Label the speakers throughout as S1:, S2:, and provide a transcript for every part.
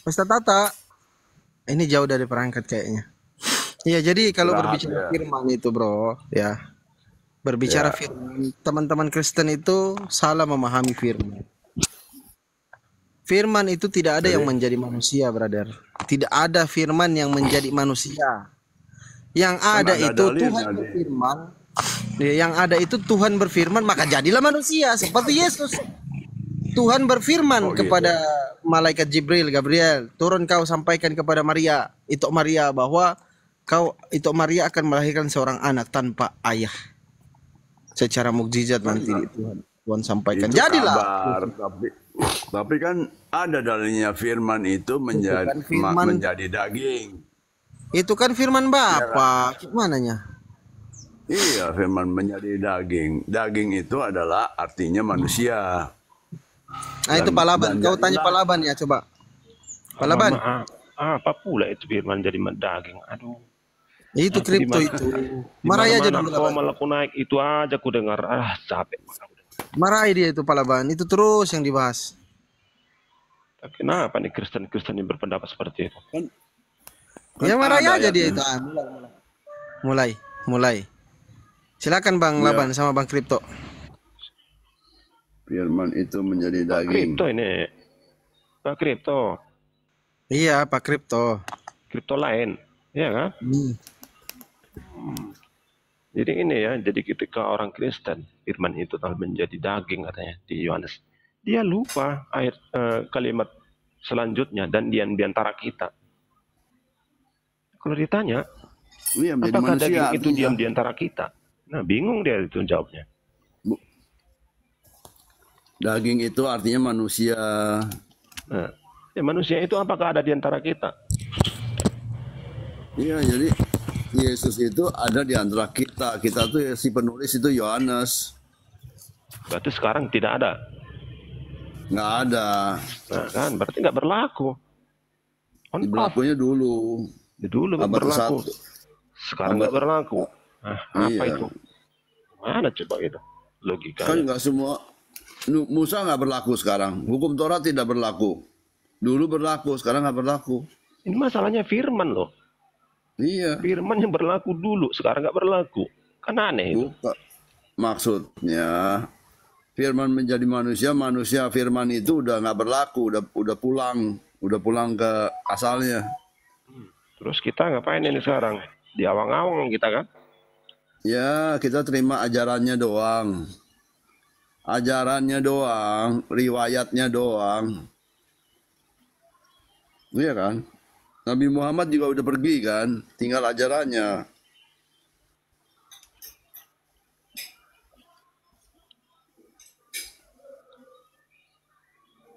S1: Pesta Tata. Ini jauh dari perangkat kayaknya. Iya, jadi kalau
S2: Curhat
S1: berbicara
S2: ya.
S1: firman itu, bro, ya, berbicara
S2: Ya.
S1: firman, teman-teman Kristen itu salah memahami firman. Firman itu tidak ada yang
S2: Jadi
S1: menjadi manusia, brother. Tidak ada firman yang menjadi manusia. Yang
S2: kan
S1: ada
S2: ada
S1: itu Tuhan
S2: dalilnya deh.
S1: berfirman. Yang ada itu Tuhan berfirman, maka jadilah manusia seperti Yesus. Tuhan berfirman
S2: Oh gitu.
S1: kepada malaikat Jibril, Gabriel, turun kau sampaikan kepada Maria, itu Maria, bahwa itu Maria akan melahirkan seorang anak tanpa ayah. Secara mukjizat
S2: Kan
S1: nanti Tuhan sampaikan.
S2: itu
S1: Jadilah.
S2: kabar, tapi kan ada dalilnya firman itu
S1: Itu
S2: menjadi
S1: kan firman,
S2: menjadi daging.
S1: itu kan firman
S2: Iya kan?
S1: Bapa. Gimananya?
S2: Iya, firman menjadi daging. Daging itu adalah artinya manusia.
S1: Nah, itu Palaban.
S2: Dan
S1: Kau tanya
S2: jadilah
S1: Palaban ya, coba.
S3: Mama,
S1: Palaban.
S3: apa pula itu firman jadi daging? Aduh,
S1: Itu
S3: aku di
S1: kripto
S3: mana
S1: itu.
S3: di
S1: Marahi aja
S3: mana-mana
S1: dulu,
S3: kau
S1: Laban.
S3: malah aku naik itu aja aku dengar. Capek.
S1: Marahi dia itu Palaban. Itu terus yang dibahas.
S3: Kenapa nih Kristen-Kristen yang berpendapat seperti itu?
S2: kan
S1: Ya marahi
S2: ada
S1: aja dia
S2: ayatnya.
S1: itu. Mulai. Silakan Bang
S2: Ya,
S1: Laban sama Bang Kripto.
S2: firman itu menjadi
S3: Pak
S2: daging.
S3: Kripto ini, Pak Kripto,
S1: Iya, Pak Kripto.
S3: kripto lain, ya kan? Jadi ini ya, jadi ketika orang Kristen, firman itu telah menjadi daging katanya di Yohanes. Dia lupa ayat kalimat selanjutnya dan dia di antara kita. Kalau ditanya,
S2: Iya, menjadi
S3: apakah
S2: manusia
S3: daging itu
S2: artinya.
S3: diam di antara kita? Nah, bingung dia itu jawabnya.
S2: Daging itu artinya manusia.
S3: Nah, manusia itu apakah ada di antara kita?
S2: Iya, jadi Yesus itu ada di antara kita. Kita tuh ya, si penulis itu Yohanes.
S3: Berarti sekarang tidak ada.
S2: Nggak ada.
S3: Nah, kan berarti nggak berlaku. On off.
S2: Berlakunya dulu.
S3: Dulu
S2: Abad
S3: berlaku.
S2: ke-1.
S3: Sekarang nggak berlaku. Nah, apa
S2: Iya.
S3: itu? Mana coba itu logikanya?
S2: Kan nggak semua. Musa nggak berlaku sekarang. Hukum Taurat tidak berlaku. Dulu berlaku, sekarang nggak berlaku.
S3: Ini masalahnya firman loh.
S2: Iya.
S3: Firman yang berlaku dulu, sekarang nggak berlaku. Kan aneh itu.
S2: Bukan. Maksudnya firman menjadi manusia, manusia firman itu udah nggak berlaku, udah pulang ke asalnya.
S3: Terus kita ngapain ini sekarang? Di awang-awang kita kan?
S2: Ya, kita terima ajarannya doang. Ajarannya doang, riwayatnya doang. Iya kan? Nabi Muhammad juga udah pergi kan, tinggal ajarannya.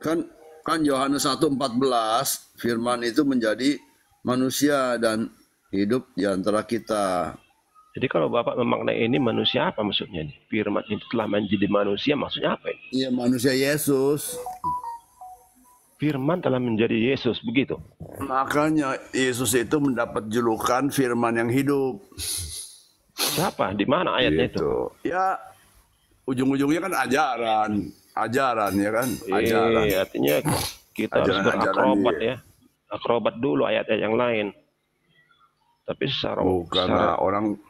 S2: Kan Yohanes 1:14 firman itu menjadi manusia dan hidup di antara kita.
S3: Jadi kalau Bapak memaknai ini manusia apa maksudnya nih? Firman itu telah menjadi manusia maksudnya apa ini?
S2: Iya, manusia Yesus.
S3: Firman telah menjadi Yesus, begitu.
S2: Makanya Yesus itu mendapat julukan firman yang hidup.
S3: Siapa? Di mana ayatnya itu?
S2: Gitu. Ya, ujung-ujungnya kan ajaran ya kan, ajaran.
S3: Artinya kita harus berakrobat ya. Akrobat dulu ayat-ayat yang lain. Tapi
S2: Bukan orang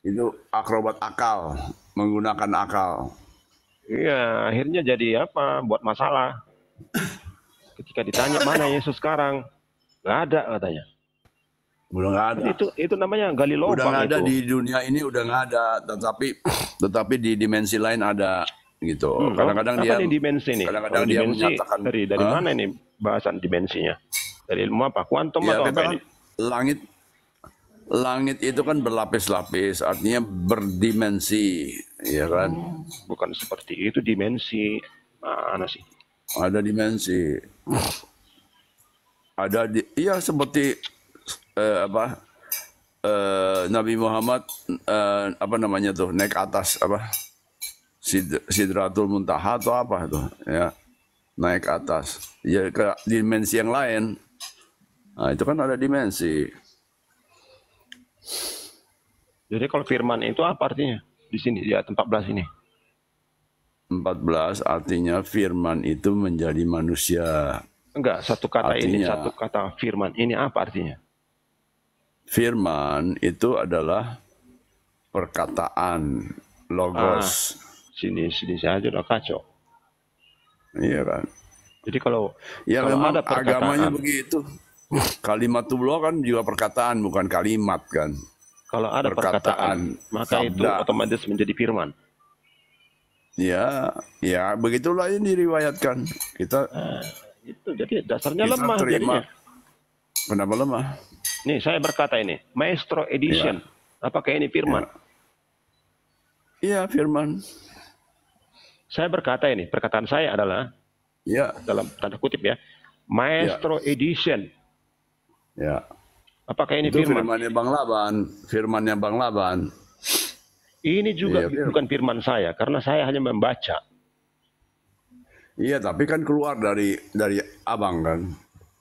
S2: itu akrobat akal, menggunakan akal.
S3: Iya, akhirnya jadi apa? Buat masalah. Ketika ditanya mana Yesus sekarang, nggak ada katanya.
S2: Udah nggak ada.
S3: Itu namanya gali lubang.
S2: Udah nggak ada
S3: itu.
S2: di dunia ini, udah nggak ada. Tetapi di dimensi lain ada gitu. Kadang-kadang dia.
S3: Apa nih dimensi nih?
S2: Kadang-kadang dia menyatakan.
S3: Dari mana ini bahasan dimensinya? Dari ilmu apa? Kuantum
S2: Ya,
S3: atau apa ini?
S2: Langit itu kan berlapis-lapis, artinya berdimensi, ya kan?
S3: Bukan seperti itu dimensi. Mana sih?
S2: Ada dimensi. Iya seperti Nabi Muhammad apa namanya tuh naik atas apa Sidratul Muntaha atau apa tuh ya, naik atas ya ke dimensi yang lain. Nah itu kan ada dimensi.
S3: Jadi kalau firman itu apa artinya? Di sini di ayat 14 ini.
S2: 14 artinya firman itu menjadi manusia.
S3: Enggak, satu kata ini,
S2: Artinya,
S3: satu kata firman ini apa artinya?
S2: firman itu adalah perkataan,
S3: Ah,
S2: logos.
S3: sini saja udah kacau.
S2: Iya kan?
S3: Jadi kalau
S2: Ya
S3: kalau
S2: memang
S3: ada
S2: agamanya
S3: perkataan,
S2: begitu. Kalimatullah kan juga perkataan, bukan kalimat kan.
S3: kalau ada perkataan,
S2: Perkataan,
S3: maka itu
S2: sabda.
S3: otomatis menjadi firman.
S2: Ya, ya begitulah ini diriwayatkan. Kita
S3: Itu jadi dasarnya
S2: kita
S3: lemah
S2: terima.
S3: jadinya.
S2: Kenapa lemah?
S3: Nih saya berkata ini, Maestro Edition. Apakah ini firman?
S2: Iya, firman.
S3: Saya berkata ini, perkataan saya adalah
S2: Ya,
S3: dalam tanda kutip ya, Maestro Edition.
S2: ya.
S3: Apakah ini
S2: Itu
S3: firman?
S2: firmannya Bang Laban. Firmannya Bang Laban.
S3: Ini juga
S2: Iya, firman.
S3: bukan firman saya, karena saya hanya membaca.
S2: Iya, tapi kan keluar dari abang kan.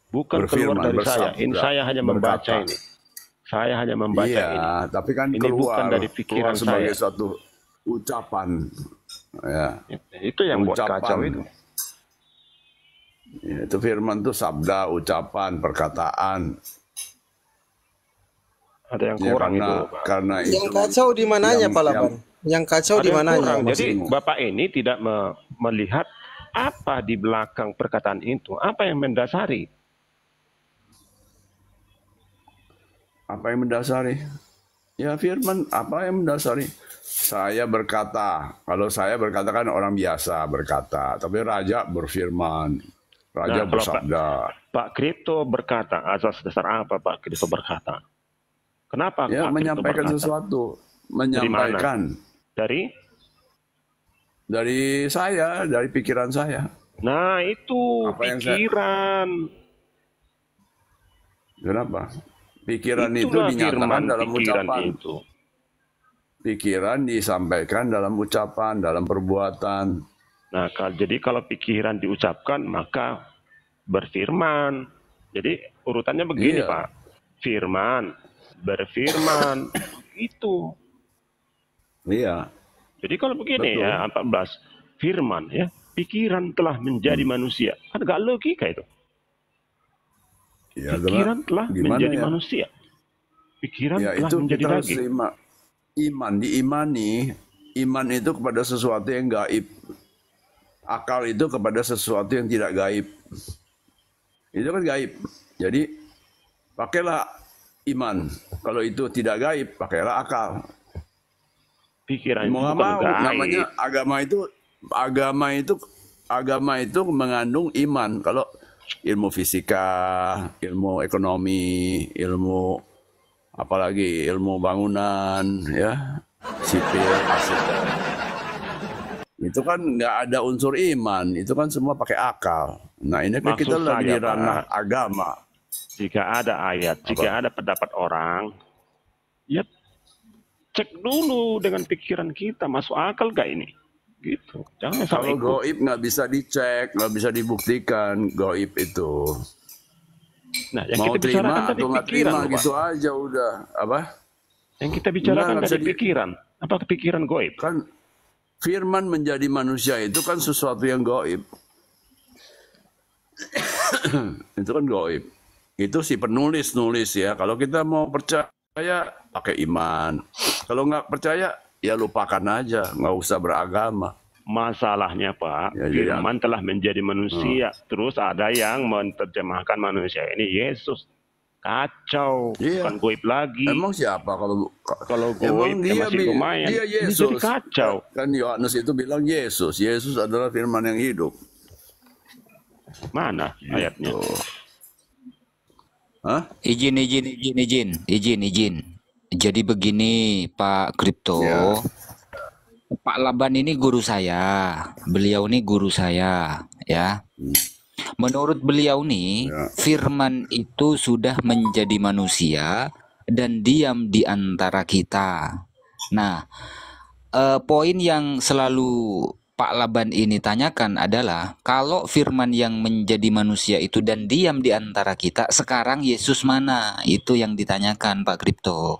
S3: Bukan keluar
S2: Berfirman,
S3: dari saya. Ini
S2: bersabda,
S3: saya hanya membaca
S2: berkata.
S3: ini. Saya hanya membaca
S2: Iya,
S3: ini.
S2: tapi kan
S3: Ini
S2: keluar,
S3: bukan dari pikiran
S2: keluar sebagai
S3: saya.
S2: suatu ucapan. Ya,
S3: Itu yang buat
S2: ucapan.
S3: kacau itu.
S2: Ya, itu firman itu sabda, ucapan, perkataan.
S3: Ada yang
S2: Ya,
S3: kurang itu.
S2: karena itu.
S1: Yang kacau di mananya, Pak Laban? Yang kacau
S3: Ada
S1: di
S3: yang
S1: mananya?
S3: kurang. Jadi
S2: maksudmu?
S3: Bapak ini tidak melihat apa di belakang perkataan itu, apa yang mendasari.
S2: Apa yang mendasari? Ya firman, apa yang mendasari? Saya berkata, kalau saya berkata kan orang biasa berkata, tapi raja berfirman, raja
S3: Nah, kalau
S2: bersabda.
S3: Pak Kripto berkata, asas dasar apa Pak Kripto berkata? Kenapa
S2: Ya
S3: Pak Kripto
S2: menyampaikan
S3: berkata?
S2: sesuatu,
S3: Dari mana?
S2: menyampaikan
S3: Dari
S2: saya, dari pikiran saya.
S3: nah itu
S2: Apa yang saya-
S3: pikiran.
S2: Kenapa? Pikiran itu
S3: Itulah
S2: dinyatakan
S3: firman
S2: dalam
S3: pikiran
S2: ucapan.
S3: itu.
S2: Pikiran disampaikan dalam ucapan, dalam perbuatan.
S3: Nah, jadi kalau pikiran diucapkan maka berfirman. Jadi urutannya begini
S2: Iya.
S3: Pak. Firman, berfirman, itu.
S2: Iya.
S3: Jadi kalau begini
S2: Betul.
S3: ya 14 firman ya, pikiran telah menjadi manusia. Kan gak logika itu.
S2: Ya,
S3: Pikiran telah
S2: gimana
S3: menjadi
S2: ya?
S3: manusia. Pikiran
S2: Ya
S3: telah
S2: itu
S3: menjadi
S2: kita harus
S3: daging.
S2: terima. Iman, diimani. Iman itu kepada sesuatu yang gaib. Akal itu kepada sesuatu yang tidak gaib. Itu kan gaib. Jadi pakailah iman. Kalau itu tidak gaib, pakailah akal.
S3: Pikiran itu
S2: Mau nggak
S3: bukan
S2: mau,
S3: gaib.
S2: namanya agama itu mengandung iman. Kalau ilmu fisika, ilmu ekonomi, ilmu apalagi ilmu bangunan, ya sipil, arsitek. Itu kan nggak ada unsur iman, itu kan semua pakai akal. Nah ini kan
S3: Maksud
S2: kita lagi di
S3: saya,
S2: ranah
S3: Pak,
S2: agama.
S3: jika ada ayat, jika ada pendapat orang, ya cek dulu dengan pikiran kita, masuk akal gak ini? Gitu. Jangan salah
S2: Kalau
S3: ikut.
S2: goib nggak bisa dicek, nggak bisa dibuktikan goib itu.
S3: Nah, yang
S2: Mau
S3: kita bicarakan
S2: terima
S3: tadi
S2: atau nggak
S3: pikiran,
S2: terima
S3: loh, Pak.
S2: gitu aja udah. Apa?
S3: Yang kita bicarakan
S2: Nggak
S3: tadi
S2: bisa
S3: pikiran. Apa pikiran goib?
S2: Kan firman menjadi manusia itu kan sesuatu yang goib. Itu kan goib. Itu si penulis nulis ya. Kalau kita mau percaya pakai iman. Kalau nggak percaya ya lupakan aja, nggak usah beragama.
S3: Masalahnya Pak,
S2: Ya, jadi
S3: firman telah menjadi manusia. Terus ada yang menerjemahkan manusia ini Yesus. Kacau,
S2: Iya.
S3: bukan goib lagi.
S2: Emang siapa
S3: Kalau
S2: emang
S3: goib ya masih lumayan.
S2: dia
S3: Ini
S2: Yesus.
S3: jadi kacau.
S2: Kan Yohanes itu bilang Yesus. Yesus adalah firman yang hidup.
S3: Mana ayatnya?
S2: Hah?
S4: Izin. Jadi begini Pak Kripto,
S2: Ya.
S4: Pak Laban ini guru saya, beliau ini guru saya, ya. Menurut beliau nih,
S2: Ya.
S4: firman itu sudah menjadi manusia dan diam di antara kita. Nah, poin yang selalu Pak Laban ini tanyakan adalah kalau firman yang menjadi manusia itu dan diam di antara kita, sekarang Yesus mana? Itu yang ditanyakan Pak Kripto.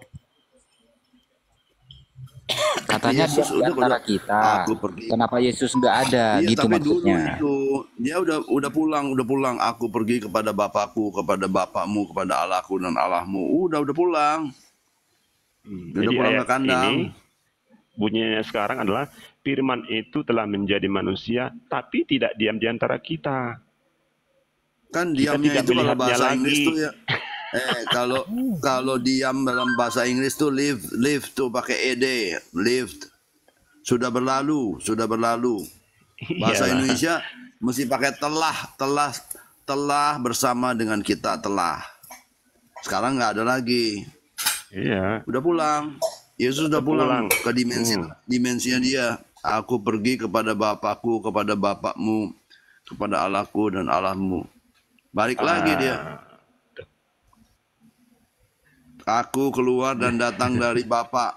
S4: Katanya dia
S2: Yesus
S4: di antara kita.
S2: aku pergi.
S4: Kenapa Yesus nggak ada?
S2: Iya,
S4: Gitu
S2: tapi dulu
S4: maksudnya.
S2: itu dia udah pulang. Aku pergi kepada Bapakku, kepada Bapakmu, kepada Allahku dan Allahmu. Udah pulang. Udah
S3: Jadi
S2: pulang ke
S3: ayat
S2: kandang.
S3: ini bunyinya sekarang adalah firman itu telah menjadi manusia tapi tidak diam di antara kita.
S2: Kan
S3: Kita
S2: diamnya
S3: tidak
S2: itu kalau
S3: melihatnya
S2: bahasa Inggris
S3: lagi.
S2: tuh ya. Kalau diam dalam bahasa Inggris tuh live tuh pakai ed, lived. Sudah berlalu. Bahasa
S3: Iyalah.
S2: Indonesia mesti pakai telah bersama dengan kita telah. Sekarang nggak ada lagi.
S3: Iya.
S2: Udah pulang. Yesus udah pulang ke dimensinya dia. Aku pergi kepada Bapakku, kepada Bapakmu, kepada Allahku dan Allahmu. Balik lagi dia. Aku keluar dan datang dari Bapa.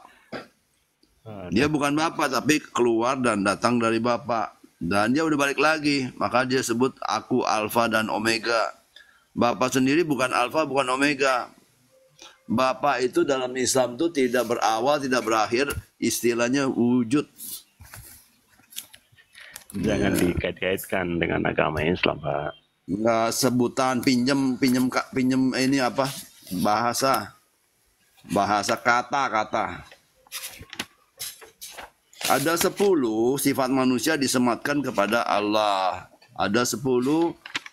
S2: Dia bukan Bapa tapi keluar dan datang dari Bapa. Dan dia udah balik lagi. Maka dia sebut aku Alfa dan Omega. Bapa sendiri bukan Alfa, bukan Omega. Bapa itu dalam Islam itu tidak berawal, tidak berakhir. Istilahnya wujud.
S3: Jangan dikait-kaitkan dengan agama Islam, Pak.
S2: Nggak sebutan pinjem ini apa? Bahasa kata. Ada 10 sifat manusia disematkan kepada Allah. Ada 10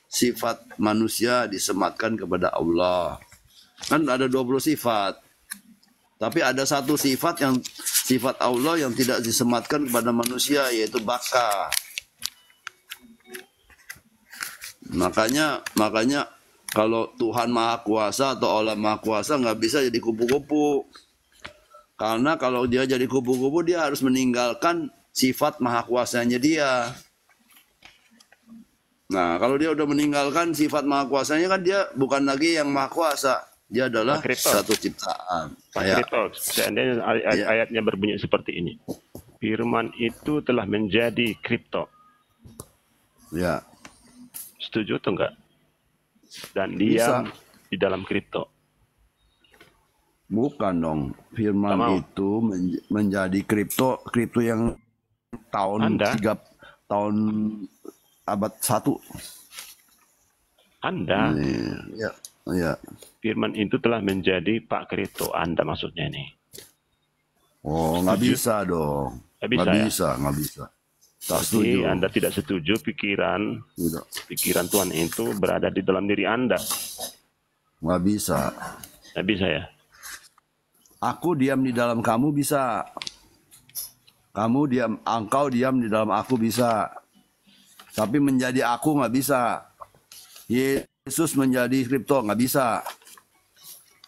S2: sifat manusia disematkan kepada Allah. Kan ada 20 sifat. Tapi ada satu sifat Allah yang tidak disematkan kepada manusia, yaitu baka. Makanya kalau Tuhan Maha Kuasa atau Allah Maha Kuasa nggak bisa jadi kupu-kupu. Karena kalau dia jadi kupu-kupu dia harus meninggalkan sifat Maha Kuasanya dia. Nah, kalau dia udah meninggalkan sifat Maha Kuasanya kan dia bukan lagi yang Maha Kuasa. Dia adalah satu ciptaan.
S3: Pak Krito, seandainya ayatnya berbunyi seperti ini. Firman itu telah menjadi kripto.
S2: Ya.
S3: Setuju atau enggak? Dan diam di dalam kripto.
S2: Bukan dong. Firman itu menjadi kripto yang tahun tahun abad 1.
S3: Anda.
S2: Ya.
S3: Firman itu telah menjadi Pak Krito. Anda maksudnya ini.
S2: Oh, nggak bisa dong. Nggak bisa. Tak setuju.
S3: Anda tidak setuju pikiran Tuhan itu berada di dalam diri Anda.
S2: Nggak bisa.
S3: Nggak bisa ya?
S2: Aku diam di dalam kamu bisa. Engkau diam di dalam aku bisa. Tapi menjadi aku nggak bisa. Yesus menjadi kripto nggak bisa.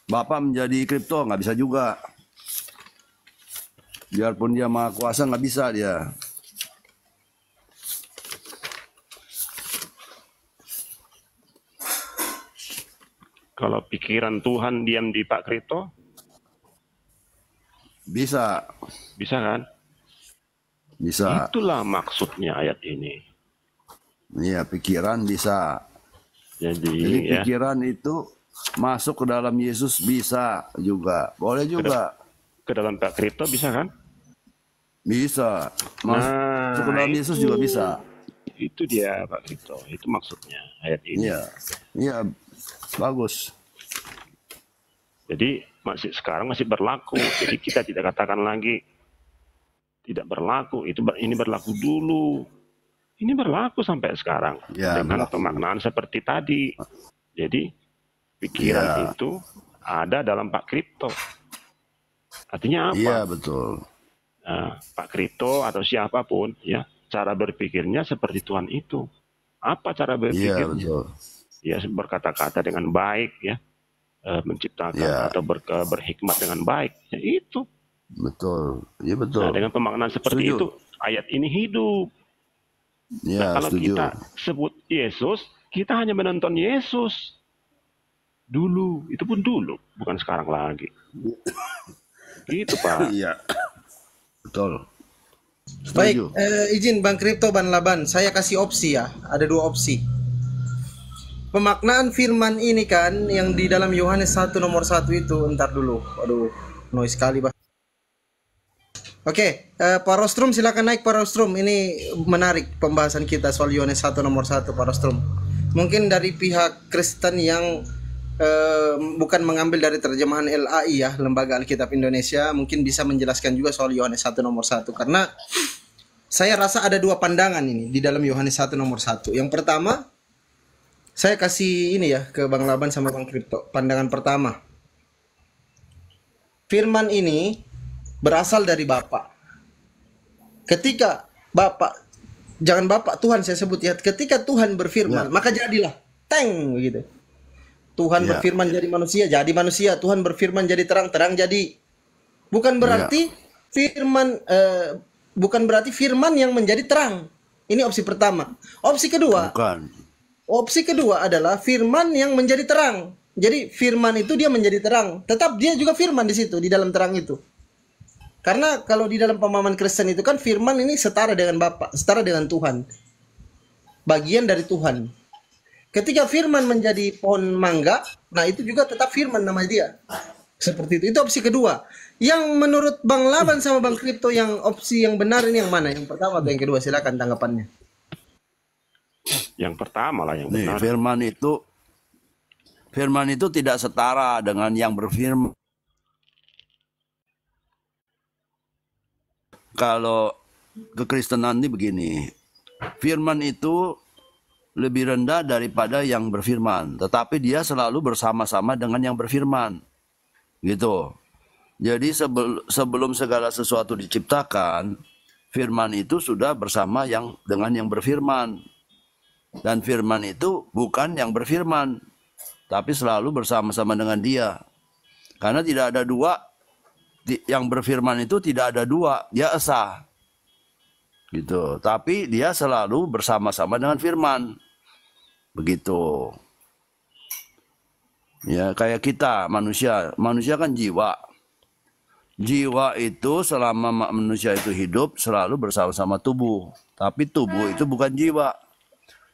S2: Bapa menjadi kripto nggak bisa juga. Biarpun dia Maha Kuasa nggak bisa dia.
S3: Kalau pikiran Tuhan diam di Pak Krito?
S2: Bisa.
S3: Bisa kan?
S2: Bisa.
S3: Itulah maksudnya ayat ini.
S2: Iya, pikiran bisa. Jadi pikiran itu masuk ke dalam Yesus bisa juga. Boleh juga.
S3: Ke dalam Pak Krito bisa kan?
S2: Bisa. Masuk ke dalam Yesus juga bisa.
S3: Itu dia Pak Krito. Itu maksudnya ayat ini.
S2: Iya. Bagus.
S3: Jadi sekarang masih berlaku. Jadi kita tidak katakan lagi tidak berlaku. Ini berlaku dulu. Ini berlaku sampai sekarang dengan pemaknaan seperti tadi. Jadi pikiran itu ada dalam Pak Krito. Artinya apa?
S2: Iya betul.
S3: Pak Krito atau siapapun ya cara berpikirnya seperti Tuhan itu. Apa cara berpikirnya?
S2: Iya betul.
S3: Ya berkata-kata dengan baik ya, menciptakan atau berhikmat dengan baik, ya itu.
S2: Betul, iya betul.
S3: Nah, dengan pemaknaan seperti itu, ayat ini hidup.
S2: Ya,
S3: kalau kita sebut Yesus, kita hanya menonton Yesus dulu, itu pun dulu, bukan sekarang lagi. Gitu Pak.
S2: Iya, betul.
S1: Baik, izin Bang Kripto, Bang Laban, saya kasih opsi ya, ada 2 opsi. Pemaknaan firman ini kan yang di dalam Yohanes 1 nomor 1 itu, entar dulu. Aduh, noise sekali, Bah. Oke, Pak Rostrum silakan naik Pak Rostrum. Ini menarik pembahasan kita soal Yohanes 1 nomor 1 Pak Rostrum. Mungkin dari pihak Kristen yang bukan mengambil dari terjemahan LAI ya, Lembaga Alkitab Indonesia, mungkin bisa menjelaskan juga soal Yohanes 1 nomor 1 karena saya rasa ada dua pandangan ini di dalam Yohanes 1 nomor 1. Yang pertama, saya kasih ini ya ke Bang Laban sama Bang Kripto. Pandangan pertama. Firman ini berasal dari Bapa. Ketika Bapa, jangan Bapa, Tuhan saya sebut ya. Ketika Tuhan berfirman, maka jadilah. Teng begitu. Tuhan berfirman jadi manusia, jadi manusia. Tuhan berfirman jadi terang, terang jadi. Bukan berarti firman bukan berarti firman yang menjadi terang. Ini opsi pertama. Opsi kedua.
S2: Bukan.
S1: Opsi kedua adalah firman yang menjadi terang. Jadi firman itu dia menjadi terang, tetap dia juga firman di situ di dalam terang itu. Karena kalau di dalam pemahaman Kristen itu kan firman ini setara dengan Bapa, setara dengan Tuhan. Bagian dari Tuhan. Ketika firman menjadi pohon mangga, nah itu juga tetap firman nama dia. Seperti itu. Itu opsi kedua. Yang menurut Bang Laban sama Bang Kripto yang opsi yang benar ini yang mana? Yang pertama atau yang kedua? Silakan tanggapannya.
S3: Yang pertama lah yang
S2: Nih,
S3: benar.
S2: firman itu tidak setara dengan yang berfirman. Kalau kekristenan ini begini, firman itu lebih rendah daripada yang berfirman, tetapi dia selalu bersama-sama dengan yang berfirman, gitu. Jadi sebelum segala sesuatu diciptakan, firman itu sudah bersama dengan yang berfirman, dan firman itu bukan yang berfirman, tapi selalu bersama-sama dengan dia, karena tidak ada dua. Yang berfirman itu tidak ada dua, dia esa, gitu. Tapi dia selalu bersama-sama dengan firman, begitu. Ya kayak kita manusia kan jiwa. Jiwa itu selama manusia itu hidup selalu bersama-sama tubuh. Tapi tubuh itu bukan jiwa.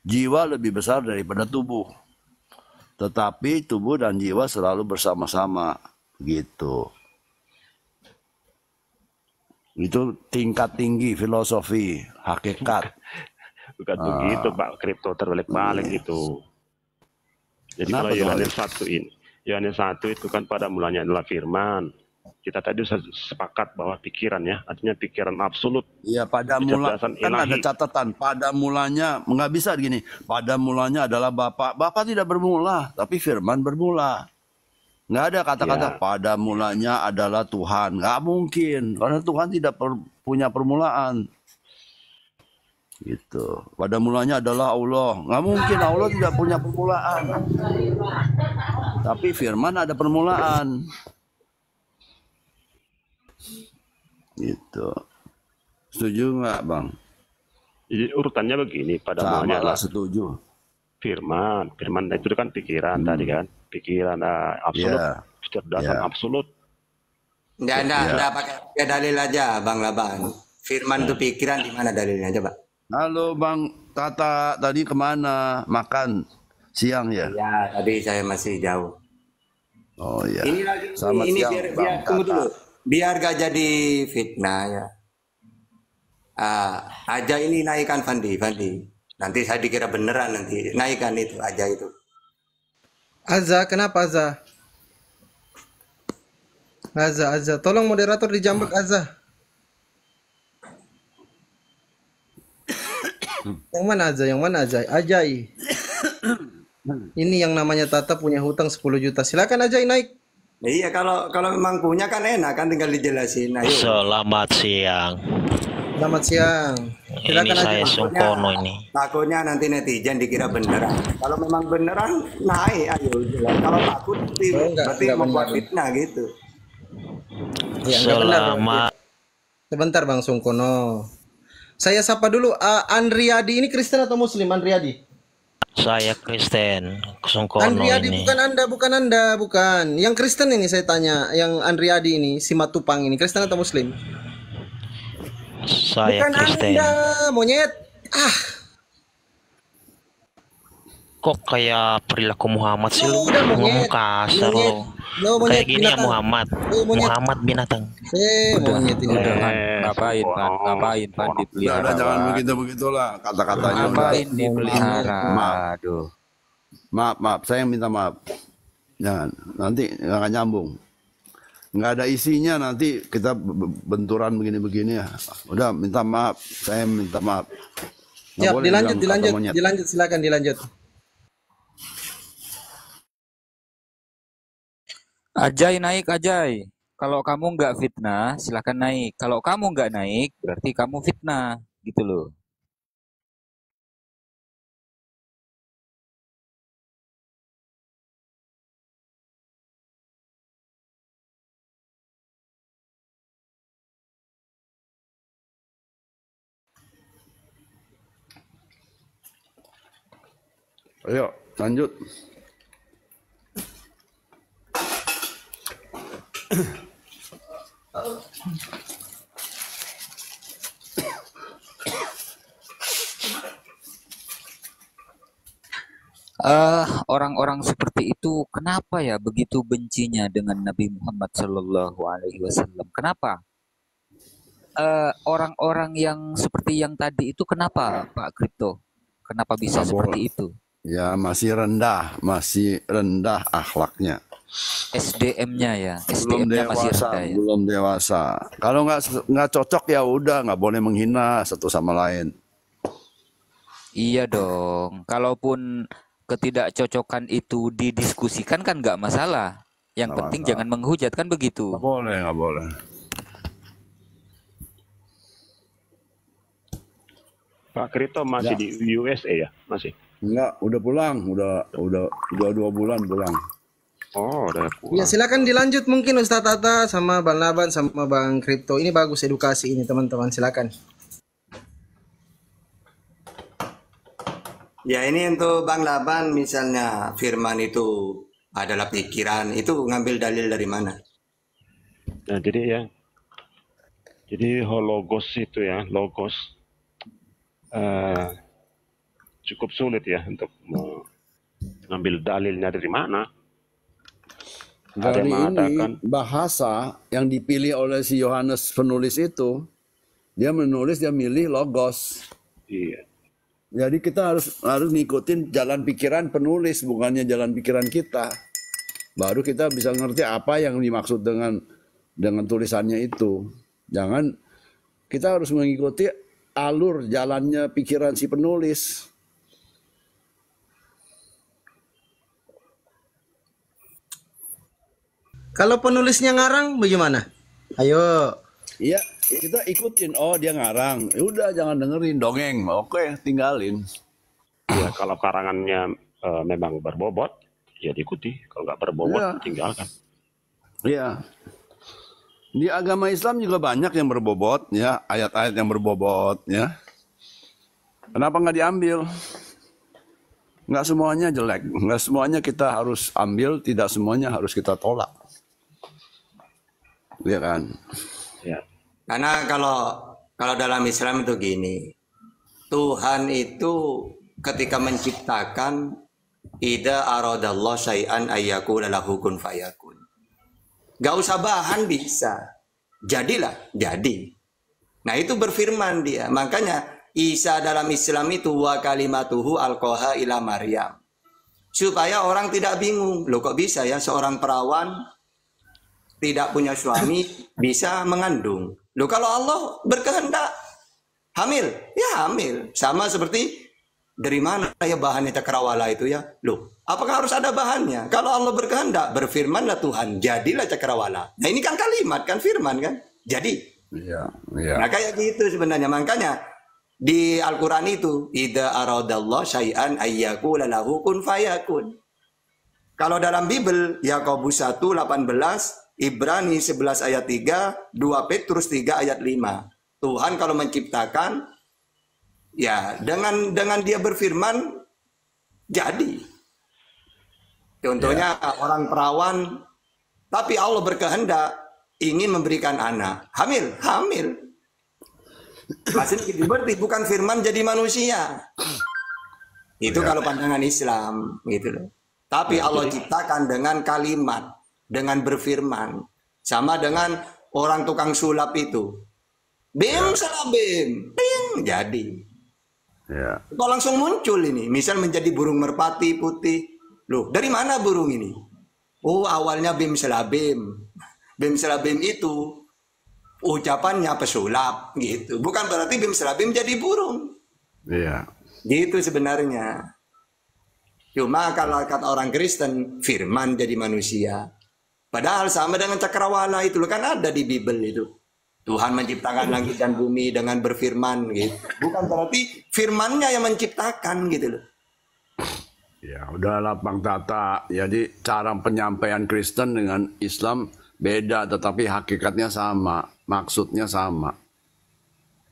S2: Jiwa lebih besar daripada tubuh. Tetapi tubuh dan jiwa selalu bersama-sama, gitu. Itu tingkat tinggi filosofi hakikat.
S3: Bukan begitu Pak Kripto, terbalik-balik itu. Jadi kalau Yohanes 1 ini, Yohanes 1 itu kan pada mulanya adalah firman. Kita tadi sudah sepakat bahwa pikiran ya, artinya pikiran absolut.
S2: Iya, pada mula kan ada catatan. Pada mulanya nggak bisa gini. Pada mulanya adalah Bapa. Bapa tidak bermula, tapi firman bermula. Nggak ada kata-kata pada mulanya adalah Tuhan. Nggak mungkin. Karena Tuhan tidak punya permulaan. Gitu. Pada mulanya adalah Allah. Nggak mungkin. Allah tidak punya permulaan. Tapi firman ada permulaan. Gitu. Setuju nggak, Bang?
S3: Jadi urutannya begini. Pada mulanya adalah
S2: setuju.
S3: Firman itu kan pikiran tadi kan. Pikiran absolut, kecerdasan absolut.
S5: Nggak pakai dalil aja Bang Laban. Firman itu pikiran, di mana dalilnya coba?
S2: Halo Bang Tata, tadi kemana? Makan siang ya?
S5: Ya, tadi saya masih jauh.
S2: Oh iya.
S5: Ini lagi,
S2: Selamat
S5: ini
S2: siang,
S5: biar tunggu dulu. Biar gak jadi fitnah ya. Aja ini naikkan Fandi. Nanti saya dikira beneran nanti. Naikkan itu aja itu.
S1: Azza, kenapa Azza? Azza, tolong moderator dijambak Azza. Yang mana Azza? Yang mana Azza? Ajai. Ini yang namanya Tata punya hutang 10 juta. Silakan Ajai naik.
S5: Iya, kalau memang punya kan enak kan, tinggal dijelasin. Ayo.
S6: Selamat siang.
S1: Selamat siang.
S6: Silakan ini saya Sungkono ini.
S5: Takutnya nanti netizen dikira beneran. Kalau memang beneran naik, ayo jelas. Kalau takut berarti membuat fitnah gitu.
S1: Ya,
S6: Selamat.
S1: Sebentar Bang Sungkono. Saya sapa dulu Andriadi, ini Kristen atau Muslim Andriadi?
S6: Saya Kristen, Sungkono
S1: Andriadi
S6: ini.
S1: bukan anda. Yang Kristen ini saya tanya, yang Andriadi ini, si Matupang ini, Kristen atau Muslim?
S6: Saya
S1: bukan
S6: Kristen.
S1: Anda, monyet.
S6: Kok kayak perilaku Muhammad sih lu?
S1: Udah
S6: Ngomong
S1: monyet,
S6: kasar
S1: monyet,
S6: lo.
S1: lo
S6: Kayak
S1: monyet
S6: gini ya
S1: binatang,
S6: Muhammad.
S1: monyet,
S6: Muhammad binatang.
S1: monyet ini.
S4: Udah Han, ngapain
S3: Sungkono,
S4: Van? Ngapain Van
S3: Sungkono.
S4: dipelihara
S2: Jangan
S4: Van?
S2: begitu-begitulah kata-katanya udah.
S4: Ngapain dipelihara?
S2: Maaf.
S4: Aduh.
S2: Maaf, saya minta maaf. Jangan, nanti nggak akan nyambung. Nggak ada isinya, nanti kita benturan begini-begini ya. Udah, minta maaf, saya minta maaf. Nggak
S1: Siap,
S2: boleh
S1: dilanjut,
S2: bilang kata monyet.
S1: dilanjut, silakan dilanjut.
S4: Ajay naik Ajay. Kalau kamu nggak fitnah, silakan naik. Kalau kamu nggak naik, berarti kamu fitnah, gitu loh.
S2: Ayo, lanjut.
S4: Orang-orang seperti itu kenapa ya begitu bencinya dengan Nabi Muhammad Shallallahu Alaihi Wasallam? Kenapa? Orang-orang yang seperti yang tadi itu kenapa Pak Kripto? Kenapa bisa
S2: Nggak
S4: seperti
S2: boleh.
S4: itu?
S2: Ya masih rendah akhlaknya.
S4: SDM-nya ya,
S2: Belum
S4: SDM-nya masih
S2: dewasa,
S4: rendah ya.
S2: belum dewasa. Kalau nggak cocok ya udah, nggak boleh menghina satu sama lain.
S4: Iya dong. Kalaupun ketidakcocokan itu didiskusikan kan nggak masalah. Yang
S2: Nggak
S4: penting
S2: masalah.
S4: jangan menghujat kan begitu.
S2: Nggak boleh.
S3: Pak Krito masih
S2: Ya.
S3: di USA ya? Masih?
S2: Enggak, udah pulang, udah 2 bulan pulang.
S3: Oh, udah
S1: Ya
S3: pulang.
S1: silakan dilanjut mungkin Ustadz Tata sama Bang Laban sama Bang Kripto. Ini bagus edukasi ini teman-teman, silakan.
S5: Ya ini untuk Bang Laban, misalnya firman itu adalah pikiran, itu ngambil dalil dari mana?
S3: Nah, jadi logos itu ya, logos cukup sulit ya untuk mengambil dalilnya dari mana. Ada
S2: Dari
S3: yang mengatakan,
S2: ini bahasa yang dipilih oleh si Yohanes penulis itu, dia milih logos.
S3: iya,
S2: Jadi kita harus ngikutin jalan pikiran penulis, bukannya jalan pikiran kita. Baru kita bisa ngerti apa yang dimaksud dengan tulisannya itu. Jangan, kita harus mengikuti alur jalannya pikiran si penulis.
S1: Kalau penulisnya ngarang bagaimana? Ayo.
S2: Iya, kita ikutin. Oh, dia ngarang. Ya udah, jangan dengerin dongeng. Oke, tinggalin.
S3: ya kalau karangannya memang berbobot, ya diikuti. Kalau nggak berbobot,
S2: Iya.
S3: tinggalkan.
S2: Iya. Di agama Islam juga banyak yang berbobot, ya, ayat-ayat yang berbobot, ya. Kenapa nggak diambil? Nggak semuanya jelek, nggak semuanya kita harus ambil, tidak semuanya harus kita tolak. Iya kan?
S3: Ya,
S5: Karena kalau dalam Islam itu gini, Tuhan itu ketika menciptakan ida aradallah syai'an ayyakuna lahu kun fayakun. Gak usah bahan bisa. Jadilah, jadi. Nah itu berfirman dia. Makanya Isa dalam Islam itu wa kalimatuhu alqaha ila Maryam. Supaya orang tidak bingung. Loh kok bisa ya seorang perawan tidak punya suami bisa mengandung. Loh kalau Allah berkehendak hamil, ya hamil. Sama seperti dari mana ya bahannya cakrawala itu ya? Loh, apakah harus ada bahannya? Kalau Allah berkehendak, berfirmanlah Tuhan, jadilah cakrawala. Nah ini kan kalimat, kan firman kan? Jadi.
S2: Iya, iya.
S5: Nah kayak gitu sebenarnya. Makanya di Al-Quran itu, idza aradallah syai'an ayyakula lahu kun fayakun. Kalau dalam Bible, Yakobus 1:18, Ibrani 11 ayat 3, 2 Petrus 3 ayat 5. Tuhan kalau menciptakan, ya dengan dia berfirman, jadi. Contohnya orang perawan, tapi Allah berkehendak ingin memberikan anak. Hamil. Masih berarti bukan firman jadi manusia. Itu kalau pandangan Islam gitu loh. Tapi Allah ciptakan dengan kalimat, dengan berfirman. Sama dengan orang tukang sulap itu. Bim salah bim, ting, jadi.
S2: Ya.
S5: Kok langsung muncul ini, misal menjadi burung merpati putih. Loh, dari mana burung ini? Oh, awalnya bim selabim. Bim selabim itu ucapannya pesulap gitu. Bukan berarti bim selabim jadi burung.
S2: Iya.
S5: Gitu sebenarnya. Cuma kalau kata orang Kristen, firman jadi manusia. Padahal sama dengan cakrawala itu kan ada di Bible itu. Tuhan menciptakan langit dan bumi dengan berfirman gitu. Bukan berarti firmannya yang menciptakan gitu loh.
S2: Ya, udah lapang tata. Jadi cara penyampaian Kristen dengan Islam beda, tetapi hakikatnya sama, maksudnya sama.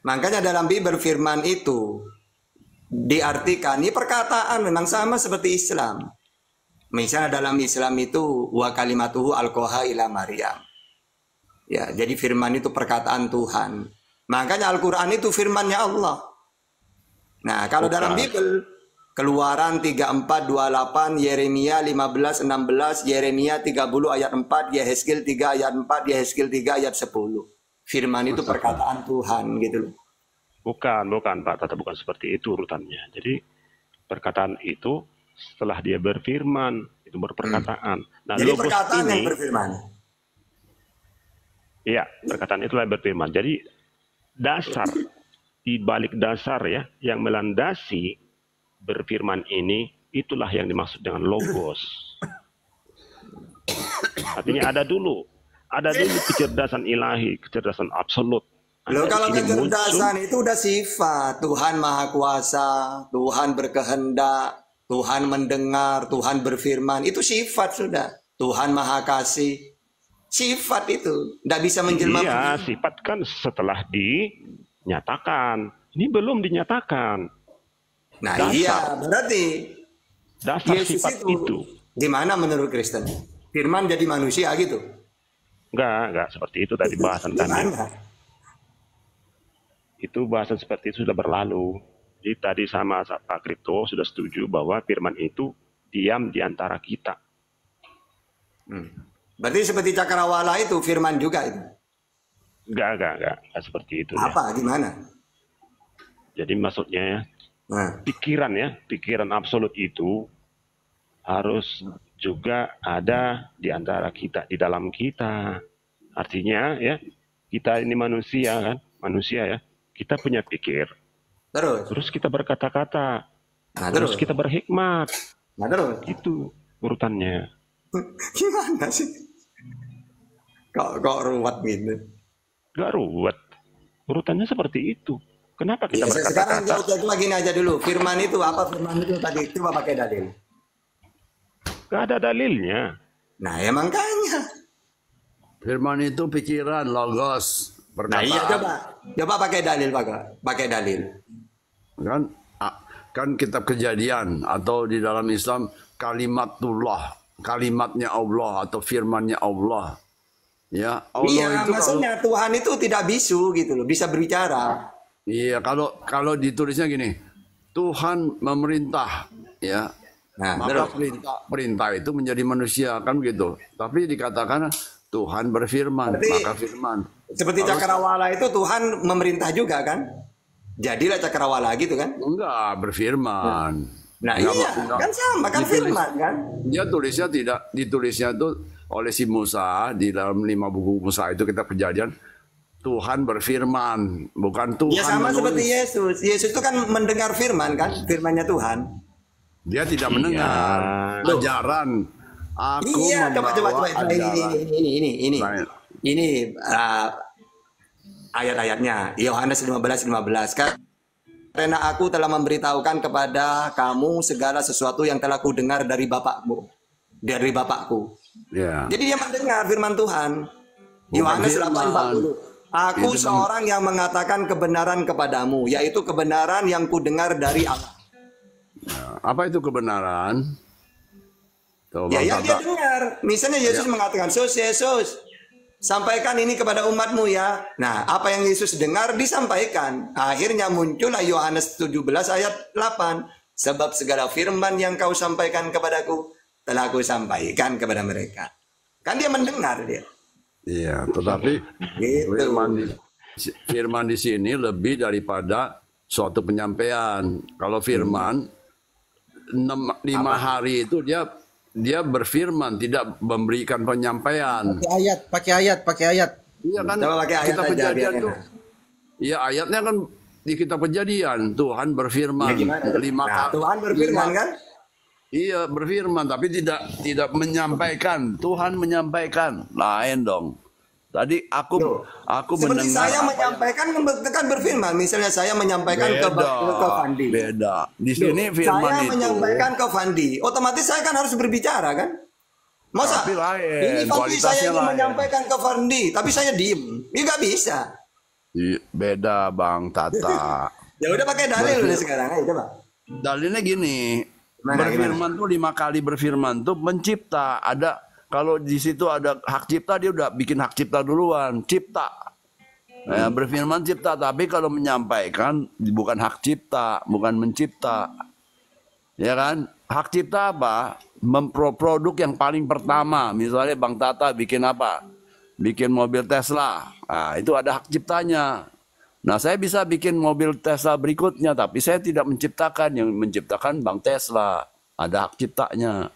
S5: Makanya dalam Bible firman itu diartikan, ini perkataan memang sama seperti Islam. Misalnya dalam Islam itu wa kalimatuhu alqaha ila Maryam. Ya, jadi firman itu perkataan Tuhan. Makanya Al-Qur'an itu firmannya Allah. Nah, kalau dalam Bible Keluaran 34, 28, Yeremia 15, 16, Yeremia 30 ayat 4, Yehezkiel 3 ayat 4, Yehezkiel 3 ayat 10. Firman itu perkataan Tuhan gitu loh.
S3: Bukan Pak, bukan seperti itu urutannya. Jadi perkataan itu setelah dia berfirman, itu berperkataan. Nah,
S5: jadi
S3: logos
S5: perkataan
S3: ini,
S5: yang berfirman.
S3: iya, perkataan itulah yang berfirman. Jadi dasar, di balik dasar ya, yang melandasi berfirman ini, itulah yang dimaksud dengan logos. Artinya ada dulu kecerdasan ilahi, kecerdasan absolut.
S5: Loh,
S3: Dari
S5: kalau
S3: sini
S5: kecerdasan
S3: muncul,
S5: itu udah sifat. Tuhan Maha Kuasa, Tuhan berkehendak, Tuhan mendengar, Tuhan berfirman. Itu sifat sudah. Tuhan Maha Kasih. Sifat itu. Tidak bisa menjelma.
S3: iya, sifat kan setelah dinyatakan. Ini belum dinyatakan.
S5: Nah
S3: Dasar.
S5: iya, berarti
S3: Dasar
S5: Yesus
S3: sifat itu.
S5: gimana menurut Kristen? Firman jadi manusia gitu?
S3: Enggak seperti itu tadi bahasan kami.
S5: Gimana?
S3: Itu bahasan seperti itu sudah berlalu. Jadi tadi sama Pak Kripto sudah setuju bahwa firman itu diam di antara kita.
S5: Berarti seperti cakrawala itu firman juga itu?
S3: Enggak seperti itu. Ya.
S5: Apa? Gimana?
S3: Jadi maksudnya ya,
S5: Nah,
S3: pikiran absolut itu harus juga ada di antara kita, di dalam kita. Artinya ya, kita ini manusia ya. Kita punya pikir, terus kita berkata-kata,
S5: nah
S3: terus
S5: terus.
S3: kita berhikmat.
S5: Nah terus.
S3: Itu urutannya.
S5: Gimana sih? Kok ruwet gitu?
S3: Gak ruwet. Urutannya seperti itu. Kenapa kita
S5: Sekarang
S3: berkata-kata?
S5: jauh lagi aja dulu. Firman itu apa? Firman itu tadi coba pakai dalil.
S3: Gak ada dalilnya.
S5: Nah ya makanya.
S2: Firman itu pikiran, logos,
S5: Nah
S2: perkataan.
S5: iya coba pakai dalil pakai dalil.
S2: Kan kitab Kejadian atau di dalam Islam kalimatullah, kalimatnya Allah atau firmannya Allah. Ya, Allah
S5: Iya,
S2: itu
S5: maksudnya Tuhan itu tidak bisu gitu loh, bisa berbicara.
S2: iya, kalau ditulisnya gini, Tuhan memerintah, ya.
S5: Nah,
S2: Maka
S5: terus.
S2: perintah itu menjadi manusia, kan begitu. Tapi dikatakan Tuhan berfirman,
S5: Berarti
S2: maka firman.
S5: seperti cakrawala itu Tuhan memerintah juga kan? Jadilah cakrawala gitu kan?
S2: Enggak, berfirman.
S5: Nah
S2: Enggak,
S5: iya,
S2: enggak.
S5: kan sama kan
S2: Ditulis-
S5: firman kan?
S2: Dia tulisnya tidak, ditulisnya itu oleh si Musa di dalam 5 buku Musa itu kitab Kejadian. Tuhan berfirman, bukan Tuhan
S5: Ya sama
S2: menulis.
S5: seperti Yesus. Yesus itu kan mendengar firman kan? Firmannya Tuhan.
S2: Dia tidak mendengar
S5: Loh.
S2: ajaran. Aku
S5: Iya,
S2: membawa
S5: coba
S2: ajaran.
S5: ini.
S2: Baik.
S5: Ini ayat-ayatnya Yohanes 15:15 kan? Karena aku telah memberitahukan kepada kamu segala sesuatu yang telah kudengar dari Bapakku.
S2: Ya.
S5: Jadi dia mendengar firman Tuhan.
S2: Bukan
S5: Yohanes
S2: firman.
S5: 8:40. Aku
S2: Itu
S5: seorang yang mengatakan kebenaran kepadamu, yaitu kebenaran yang kudengar dari Allah.
S2: Apa itu kebenaran? Tuh,
S5: Ya,
S2: Bang
S5: yang dia
S2: Tata.
S5: dengar. Misalnya Yesus mengatakan, Yesus, sampaikan ini kepada umatmu ya. Nah, apa yang Yesus dengar disampaikan. Akhirnya muncullah Yohanes 17 ayat 8. Sebab segala firman yang kau sampaikan kepadaku telah aku sampaikan kepada mereka. Kan dia mendengar dia.
S2: Iya, tetapi
S5: Gitu.
S2: firman di sini lebih daripada suatu penyampaian. Kalau firman 5 hari itu dia berfirman, tidak memberikan penyampaian.
S1: Pakai ayat.
S2: Iya kan?
S5: Coba pakai ayat
S2: Kita
S5: aja,
S2: Kejadian
S5: biar
S2: tuh. Iya, ayatnya kan di Kitab Kejadian, Tuhan berfirman
S5: Ya, gimana?
S2: 5
S5: Nah,
S2: kali.
S5: Tuhan berfirman kan?
S2: Iya, berfirman tapi tidak menyampaikan. Tuhan menyampaikan. Lain dong. Tadi aku
S5: Seperti
S2: mendengar
S5: saya
S2: apa
S5: menyampaikan kan berfirman. Misalnya saya menyampaikan ke Fandi.
S2: Beda. Di sini firman
S5: Saya
S2: itu.
S5: menyampaikan ke Fandi. Otomatis saya kan harus berbicara kan? Masa
S2: Tapi lain,
S5: ini Fandi
S2: kualitasnya
S5: saya ingin
S2: lain.
S5: menyampaikan ke Fandi, tapi saya diem. Ini nggak bisa.
S2: Beda Bang Tata.
S5: Ya udah pakai dalil udah sekarang. Ayo coba.
S2: Dalilnya gini,
S5: Gimana,
S2: berfirman tuh 5 kali berfirman tuh mencipta. Ada kalau di situ ada hak cipta, dia udah bikin hak cipta duluan, cipta. Nah, berfirman cipta, tapi kalau menyampaikan bukan hak cipta, bukan mencipta. Ya kan? Hak cipta apa? Produk yang paling pertama. Misalnya Bang Tata bikin apa? Bikin mobil Tesla. Nah, itu ada hak ciptanya. Nah, saya bisa bikin mobil Tesla berikutnya, tapi saya tidak menciptakan. Yang menciptakan Bang Tesla. Ada hak ciptanya.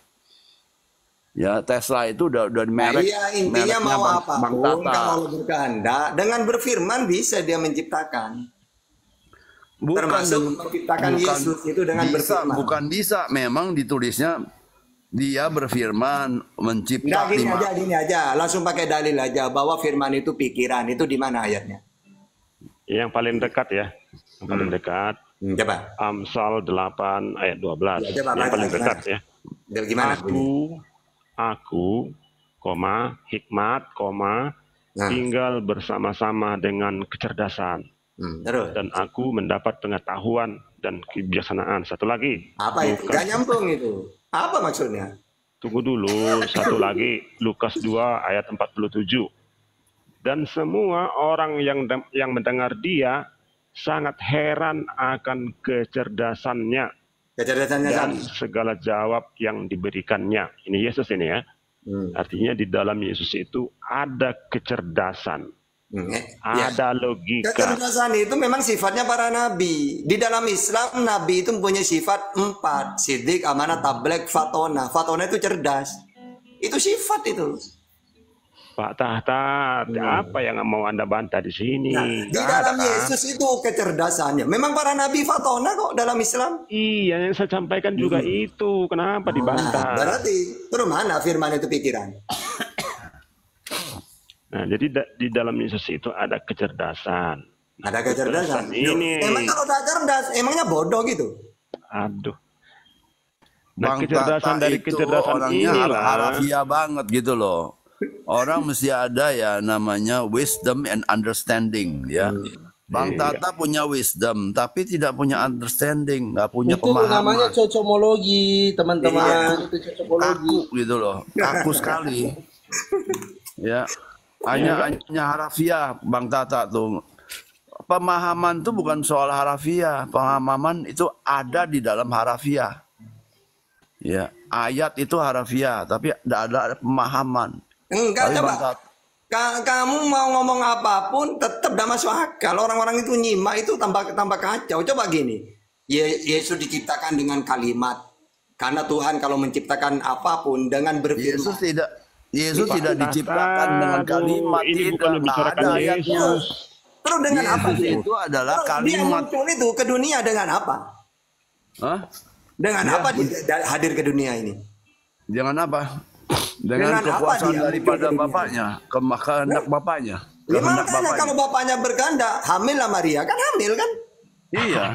S2: Ya, Tesla itu udah merek.
S5: Iya, intinya
S2: mereknya
S5: mau
S2: Bang
S5: apapun
S2: Tata.
S5: kalau berkehendak dengan berfirman bisa dia menciptakan. Termasuk menciptakan Yesus itu dengan berfirman.
S2: Bukan bisa, memang ditulisnya dia berfirman mencipta
S5: Nggak, gini aja, langsung pakai dalil aja bahwa firman itu pikiran. Itu di mana ayatnya?
S3: Yang paling dekat ya. Yang paling dekat.
S5: Coba.
S3: Amsal 8 ayat 12.
S5: Ya, coba
S3: yang
S5: baca,
S3: paling dekat ya.
S5: Gimana?
S3: Aku, hikmat, tinggal bersama-sama dengan kecerdasan.
S5: Terus.
S3: Dan aku mendapat pengetahuan dan kebijaksanaan. Satu lagi.
S5: Apa itu? Gak nyambung itu. Apa maksudnya?
S3: Tunggu dulu, satu lagi. Lukas 2 ayat 47. Dan semua orang yang mendengar dia sangat heran akan kecerdasannya
S5: Kecerdasannya
S3: dan
S5: sama.
S3: segala jawab yang diberikannya. Ini Yesus ini ya. Artinya di dalam Yesus itu ada kecerdasan. Ada logika.
S5: Kecerdasan itu memang sifatnya para nabi. Di dalam Islam, nabi itu mempunyai sifat 4. Siddiq, amanah, tablek, fatona. Fatona itu cerdas. Itu sifat itu.
S3: Pak Tahta, apa yang mau Anda bantah di sini?
S5: Nah, di
S3: Nggak
S5: dalam
S3: ada, kan?
S5: Yesus itu kecerdasannya. Memang para nabi fatona kok dalam Islam.
S3: Iya, yang saya sampaikan juga itu. Kenapa dibantah?
S5: Nah, berarti terus mana firman itu pikiran?
S3: Nah, jadi di dalam Yesus itu ada kecerdasan.
S5: Ada kecerdasan.
S3: Ini.
S5: Emang kalau tak cerdas, emangnya bodoh gitu?
S3: Aduh. Nah,
S2: Bang
S3: kecerdasan
S2: Tata
S3: dari
S2: itu
S3: kecerdasan
S2: orangnya
S3: inilah.
S2: harafiah banget gitu loh. Orang mesti ada ya namanya wisdom and understanding ya. Bang Tata punya wisdom tapi tidak punya understanding, nggak punya
S1: Itu namanya
S2: pemahaman.
S1: cocomologi, teman-teman. Itu cocomologi.
S2: Kaku gitu loh, kaku sekali. Ya, hanya harafiah Bang Tata tuh. Pemahaman tuh bukan soal harafiah, pemahaman itu ada di dalam harafiah. Ya, ayat itu harafiah, tapi tidak ada pemahaman.
S5: Enggak,
S2: Tapi
S5: coba.
S2: Bang Tata,
S5: Kamu mau ngomong apapun tetap tidak masuk akal. Orang-orang itu nyimak itu tambah kacau. Coba gini. Yesus diciptakan dengan kalimat. Karena Tuhan kalau menciptakan apapun dengan berfirman.
S2: Yesus tidak diciptakan dengan kalimat,
S3: ini
S2: tidak
S3: bukan membicarakan
S2: ada ayatnya.
S3: Yesus.
S5: Terus dengan apa
S2: Yesus
S5: dia?
S2: itu adalah
S5: Dia
S2: kalimat.
S5: muncul itu ke dunia dengan apa?
S2: Hah?
S5: Dengan apa dia hadir ke dunia ini?
S2: Jangan apa?
S5: Dengan
S2: Dengan
S5: apa
S2: kekuasaan
S5: dia
S2: daripada
S5: muncul ke dunia?
S2: bapaknya, kehendak bapaknya.
S5: Ya,
S2: Kehendak
S5: makanya kalau bapaknya berkehendak, hamil lah Maria, kan hamil kan?
S2: Iya.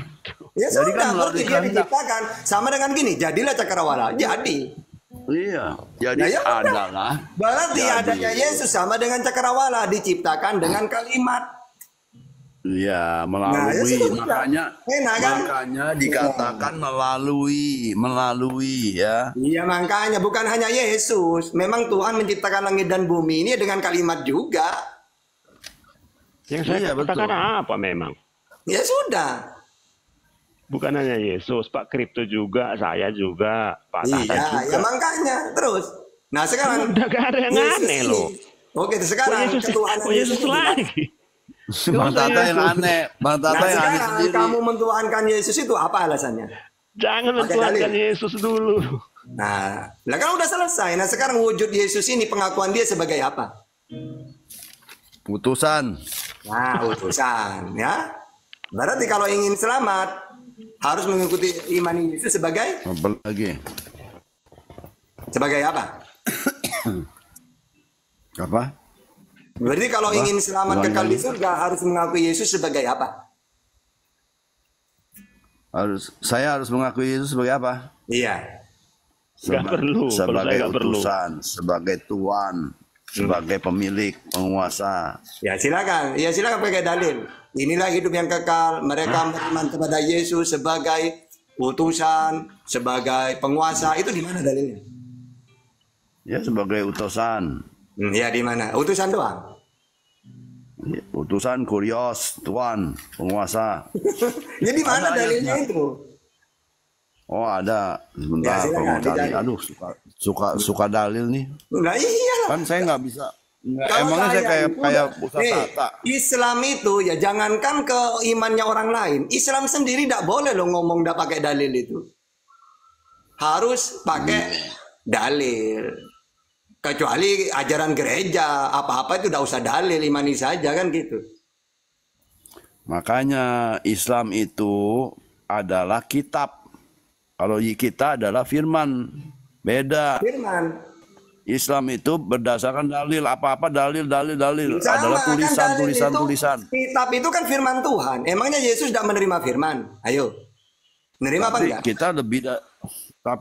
S5: Ya
S2: Jadi
S5: sudah,
S2: kan
S5: berarti
S2: melalui
S5: dia
S2: kehendak.
S5: diciptakan. Sama dengan gini, jadilah cakrawala. Jadi.
S2: Iya. Jadi
S5: Nah, ya udah.
S2: adalah
S5: Berarti
S2: Jadi.
S5: adanya Yesus sama dengan cakrawala, diciptakan dengan kalimat.
S2: ya
S5: Nah, ya
S2: melalui
S5: sudah.
S2: makanya
S5: Enak kan?
S2: makanya dikatakan melalui ya.
S5: Iya makanya bukan hanya Yesus. Memang Tuhan menciptakan langit dan bumi ini dengan kalimat juga.
S3: Yang saya
S2: Iya,
S3: katakan
S2: betul.
S3: apa memang?
S5: Ya sudah.
S3: Bukan hanya Yesus, Pak Kripto juga, saya juga, Pak Tata
S5: Iya, ya
S3: juga.
S5: makanya terus. Nah sekarang
S3: Udah gak ada yang
S5: Yesus
S3: aneh
S5: ini.
S3: loh.
S5: Oke,
S3: Kok
S5: sekarang
S3: Yesus,
S5: ketuhanan
S3: kok Yesus
S5: Yesus ini gimana?
S3: lagi?
S2: Bang
S3: Gak usah
S2: Tata yang
S3: Yesus.
S2: aneh, Bang Tata
S5: Nah
S2: yang aneh
S5: sekarang
S2: sendiri.
S5: kamu mentuhankan Yesus itu apa alasannya?
S3: Jangan
S5: Pakai
S3: mentuhankan
S5: dalil.
S3: Yesus dulu.
S5: Nah, lah kan udah selesai. Nah sekarang wujud Yesus ini pengakuan dia sebagai apa?
S2: Putusan.
S5: Nah, utusan, ya. Berarti kalau ingin selamat harus mengikuti iman Yesus sebagai
S2: Apa lagi?
S5: apa?
S2: Apa?
S5: Berarti kalau
S2: Apa?
S5: ingin selamat
S2: Ulangi
S5: kekal di
S2: lagi.
S5: surga harus mengakui Yesus sebagai apa?
S2: Saya harus mengakui Yesus sebagai apa?
S5: Iya.
S3: Nggak perlu, kalau saya
S2: Sebagai
S3: nggak perlu.
S2: utusan, sebagai Tuhan, sebagai pemilik, penguasa.
S5: Ya silakan pakai dalil. Inilah hidup yang kekal. Mereka beriman kepada Yesus sebagai utusan, sebagai penguasa. Itu di mana dalilnya?
S2: Ya, sebagai utusan.
S5: Ya di mana? Utusan doang.
S2: Ya, utusan kurios, Tuhan, penguasa.
S5: Ya di mana
S2: Ada
S5: dalilnya
S2: ayatnya.
S5: itu?
S2: Oh, ada. Sebentar,
S5: Ya, silakan,
S2: kalau mau cari.
S5: dicari.
S2: Aduh, suka dalil nih.
S5: Nah iyalah.
S2: Kan saya nggak bisa.
S5: Kalau
S2: Emangnya saya kayak
S5: itu,
S2: Ustaz Tata.
S5: Islam itu ya jangankan ke imannya orang lain, Islam sendiri tidak boleh loh ngomong tidak pakai dalil itu. Harus pakai dalil. Kecuali ajaran gereja, apa-apa itu tidak usah dalil, imani saja kan gitu.
S2: Makanya Islam itu adalah kitab. Kalau kita adalah firman. Beda.
S5: Firman.
S2: Islam itu berdasarkan dalil, apa-apa dalil
S5: Sama,
S2: adalah
S5: kan dalil itu,
S2: tulisan.
S5: Kitab itu kan firman Tuhan. Emangnya Yesus tidak menerima firman? Ayo. Menerima apa
S2: Tapi
S5: enggak?